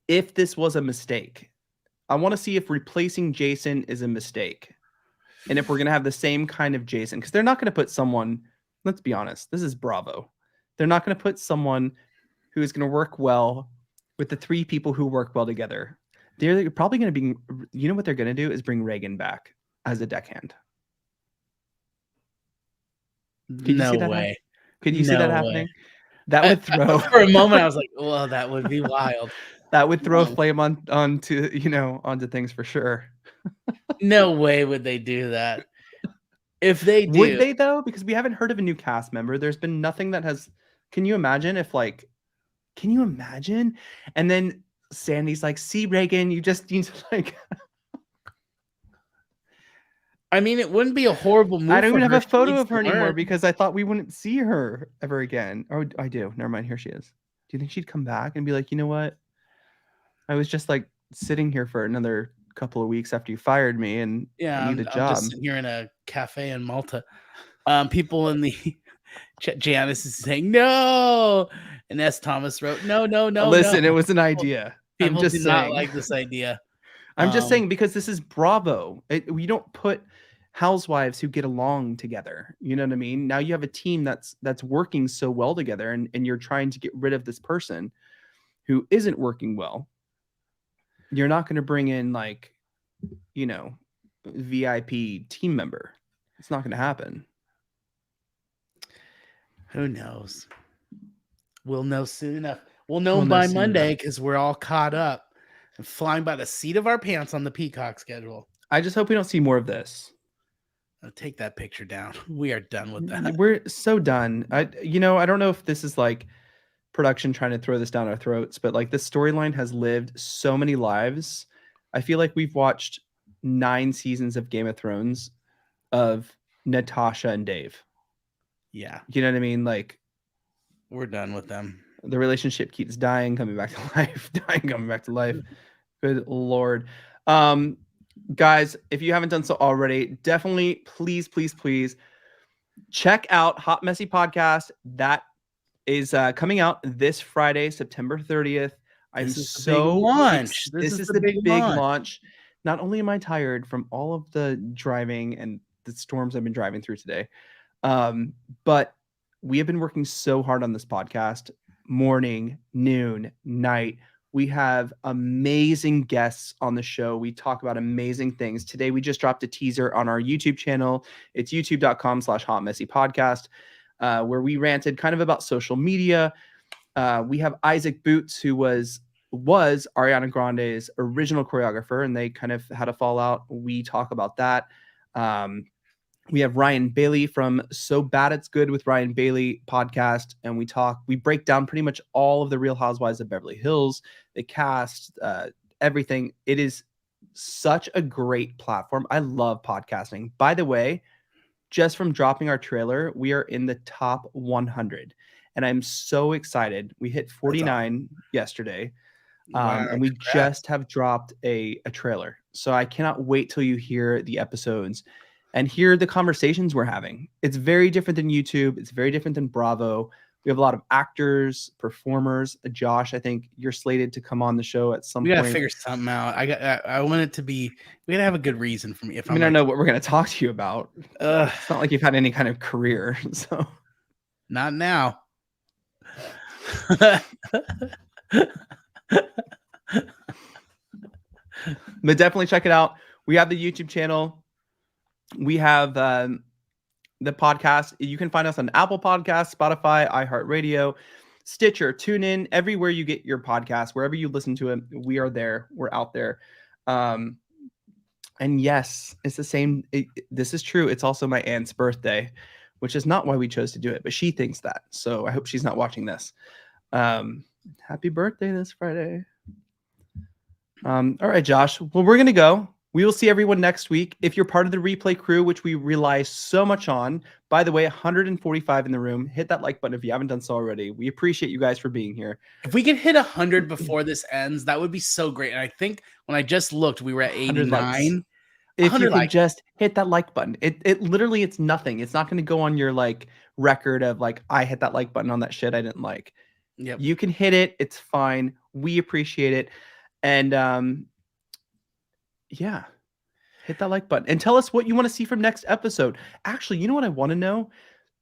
Speaker 1: if this was a mistake. I want to see if replacing Jason is a mistake, and if we're going to have the same kind of Jason, because they're not going to put someone. Let's be honest. This is Bravo. They're not going to put someone who is going to work well with the three people who work well together. They're probably going to be. You know what they're going to do is bring Reagan back as a deckhand.
Speaker 2: Could you see that way.
Speaker 1: Could you see that happening? That would throw.
Speaker 2: For a moment, I was like, "Well, that would be wild."
Speaker 1: That would throw a flame onto things for sure.
Speaker 2: No way would they do that. If they do,
Speaker 1: would they though? Because we haven't heard of a new cast member. There's been nothing that has. Can you imagine if like? Can you imagine? And then Sandy's like, "See, Reagan, you just need to like."
Speaker 2: It wouldn't be a horrible move.
Speaker 1: I don't even have a photo of her anymore because I thought we wouldn't see her ever again. Oh, I do. Never mind. Here she is. Do you think she'd come back and be like, you know what? I was just like sitting here for another couple of weeks after you fired me, and I need a job.
Speaker 2: I'm just sitting here in a cafe in Malta. People in the Janice is saying no, and S. Thomas wrote no.
Speaker 1: Listen, it was an idea.
Speaker 2: People do not like this idea.
Speaker 1: I'm just saying because this is Bravo. We don't put housewives who get along together. You know what I mean? Now you have a team that's working so well together, and you're trying to get rid of this person who isn't working well. You're not going to bring in like, VIP team member. It's not going to happen.
Speaker 2: Who knows? We'll know soon enough. We'll know by Monday because we're all caught up and flying by the seat of our pants on the Peacock schedule.
Speaker 1: I just hope we don't see more of this.
Speaker 2: I'll take that picture down. We are done with that.
Speaker 1: We're so done. I don't know if this is like production trying to throw this down our throats, but like this storyline has lived so many lives. I feel like we've watched 9 seasons of Game of Thrones of Natasha and Dave.
Speaker 2: Yeah.
Speaker 1: You know what I mean? Like
Speaker 2: we're done with them.
Speaker 1: The relationship keeps dying, coming back to life, dying, coming back to life. Good Lord. Guys, if you haven't done so already, definitely please check out Hot Messy Podcast. That is coming out this Friday, September 30th.
Speaker 2: This is the big launch.
Speaker 1: This is the big launch. Not only am I tired from all of the driving and the storms I've been driving through today, but we have been working so hard on this podcast, morning, noon, night. We have amazing guests on the show. We talk about amazing things. Today, we just dropped a teaser on our YouTube channel. It's youtube.com/hotmessypodcast, where we ranted kind of about social media. We have Isaac Boots, who was Ariana Grande's original choreographer, and they kind of had a fallout. We talk about that. We have Ryan Bailey from So Bad It's Good with Ryan Bailey podcast, and we break down pretty much all of the Real Housewives of Beverly Hills, the cast, everything. It is such a great platform. I love podcasting. By the way, just from dropping our trailer, we are in the top 100, and I'm so excited. We hit 49 yesterday. And we just have dropped a trailer. So I cannot wait till you hear the episodes and hear the conversations we're having. It's very different than YouTube. It's very different than Bravo. We have a lot of actors, performers. Josh, I think you're slated to come on the show at some point.
Speaker 2: We gotta figure something out. I want it to be. We gotta have a good reason for me.
Speaker 1: I don't know what we're gonna talk to you about. It's not like you've had any kind of career, so
Speaker 2: not now.
Speaker 1: But definitely check it out. We have the YouTube channel. We have the podcast. You can find us on Apple Podcasts, Spotify, iHeartRadio, Stitcher, TuneIn, everywhere you get your podcast, wherever you listen to it, we are there. We're out there. And yes, it's the same. This is true. It's also my aunt's birthday, which is not why we chose to do it, but she thinks that. So I hope she's not watching this. Happy birthday this Friday. All right, Josh. Well, we're going to go. We will see everyone next week. If you're part of the replay crew, which we rely so much on, by the way, 145 in the room, hit that like button if you haven't done so already. We appreciate you guys for being here.
Speaker 2: If we could hit 100 before this ends, that would be so great. And I think when I just looked, we were at 89.
Speaker 1: If you can just hit that like button, it literally, it's nothing. It's not going to go on your like record of like, I hit that like button on that shit I didn't like.
Speaker 2: Yep.
Speaker 1: You can hit it. It's fine. We appreciate it. And yeah, hit that like button and tell us what you want to see from next episode. Actually, you know what I want to know?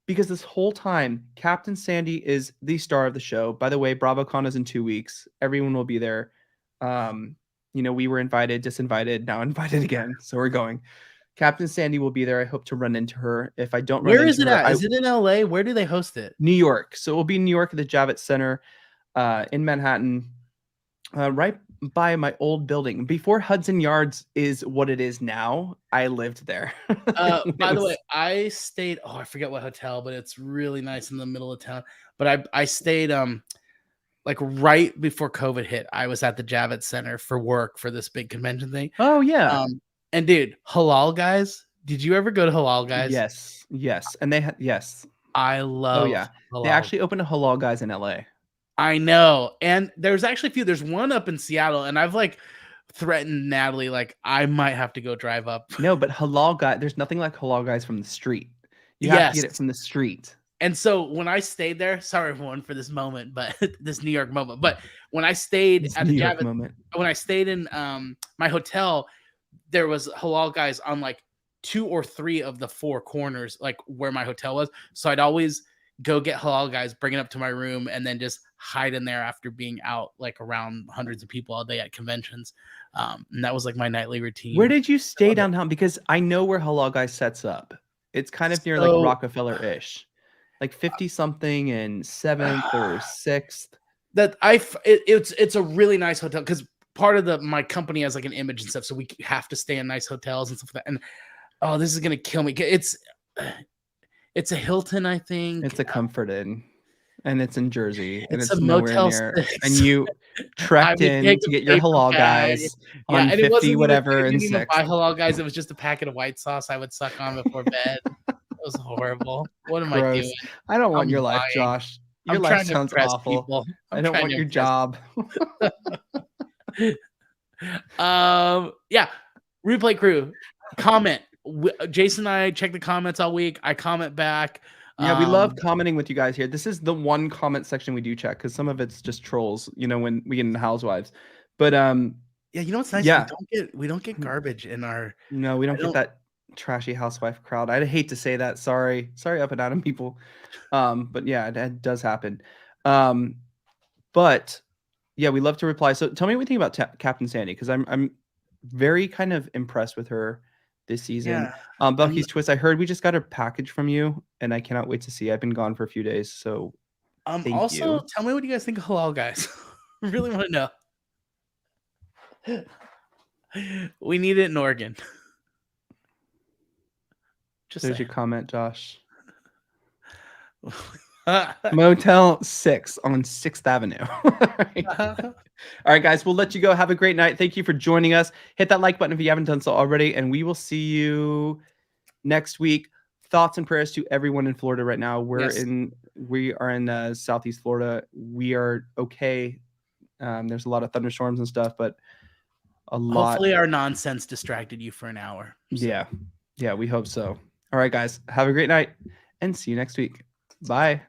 Speaker 1: Because this whole time, Captain Sandy is the star of the show. By the way, BravoCon is in 2 weeks. Everyone will be there. We were invited, disinvited, now invited again. So we're going. Captain Sandy will be there. I hope to run into her. If I don't run into her.
Speaker 2: Where is it at? Is it in LA? Where do they host it?
Speaker 1: New York. So it will be in New York at the Javits Center in Manhattan, right by my old building. Before Hudson Yards is what it is now, I lived there.
Speaker 2: By the way, I stayed, I forget what hotel, but it's really nice in the middle of town. But I stayed like right before COVID hit. I was at the Javits Center for work for this big convention thing.
Speaker 1: Oh yeah.
Speaker 2: And dude, Halal Guys. Did you ever go to Halal Guys?
Speaker 1: Yes. And they yes.
Speaker 2: I love.
Speaker 1: Oh yeah.
Speaker 2: Halal.
Speaker 1: They actually opened a Halal Guys in LA.
Speaker 2: I know. And there's actually a few. There's one up in Seattle, and I've like threatened Natalie, like I might have to go drive up.
Speaker 1: No, but Halal Guy, there's nothing like Halal Guys from the street. You have to get it from the street.
Speaker 2: And so when I stayed there, sorry everyone for this moment, but this New York moment. But when I stayed at the Javits moment, when I stayed in my hotel, there was Halal Guys on like 2 or 3 of the 4 corners, like where my hotel was. So I'd always go get Halal Guys, bring it up to my room, and then just hide in there after being out like around hundreds of people all day at conventions. And that was like my nightly routine.
Speaker 1: Where did you stay downtown? Because I know where Halal Guys sets up. It's kind of near like Rockefeller-ish, like 50 something and 7th or 6th.
Speaker 2: It's a really nice hotel because part of my company has like an image and stuff, so we have to stay in nice hotels and stuff like that. And this is gonna kill me. It's a Hilton, I think.
Speaker 1: It's a Comfort Inn, and it's in Jersey, and
Speaker 2: it's
Speaker 1: it's
Speaker 2: a
Speaker 1: nowhere
Speaker 2: Motel
Speaker 1: near.
Speaker 2: 6.
Speaker 1: And you trekked in to get your Halal Guys on 50 whatever and 6.
Speaker 2: Buy Halal Guys, it was just a packet of white sauce I would suck on before bed. It was horrible. What am I doing?
Speaker 1: I don't want your life, Josh. Your life sounds awful. I don't want your job.
Speaker 2: Yeah. Replay crew, comment. Jason and I check the comments all week. I comment back.
Speaker 1: Yeah, we love commenting with you guys here. This is the one comment section we do check because some of it's just trolls, you know, when we get into Housewives. But
Speaker 2: yeah, you know what's nice?
Speaker 1: Yeah.
Speaker 2: We don't get garbage in our.
Speaker 1: No, we don't get that trashy housewife crowd. I'd hate to say that. Sorry, Up and Adam people. But yeah, it does happen. But yeah, we love to reply. So tell me what you think about Captain Sandy, because I'm very kind of impressed with her this season.
Speaker 2: Yeah.
Speaker 1: Bucky's Twist. I heard we just got a package from you, and I cannot wait to see. I've been gone for a few days, so thank
Speaker 2: also
Speaker 1: you.
Speaker 2: Tell me what you guys think of halal guys. I really want to know. We need it in Oregon.
Speaker 1: There's your comment, Josh. Motel 6 on 6th Avenue. All right, guys, we'll let you go. Have a great night. Thank you for joining us. Hit that like button if you haven't done so already, and we will see you next week. Thoughts and prayers to everyone in Florida right now. We are in Southeast Florida. We are okay. There's a lot of thunderstorms and stuff, but
Speaker 2: hopefully our nonsense distracted you for an hour.
Speaker 1: So. Yeah, we hope so. All right, guys, have a great night and see you next week. Bye.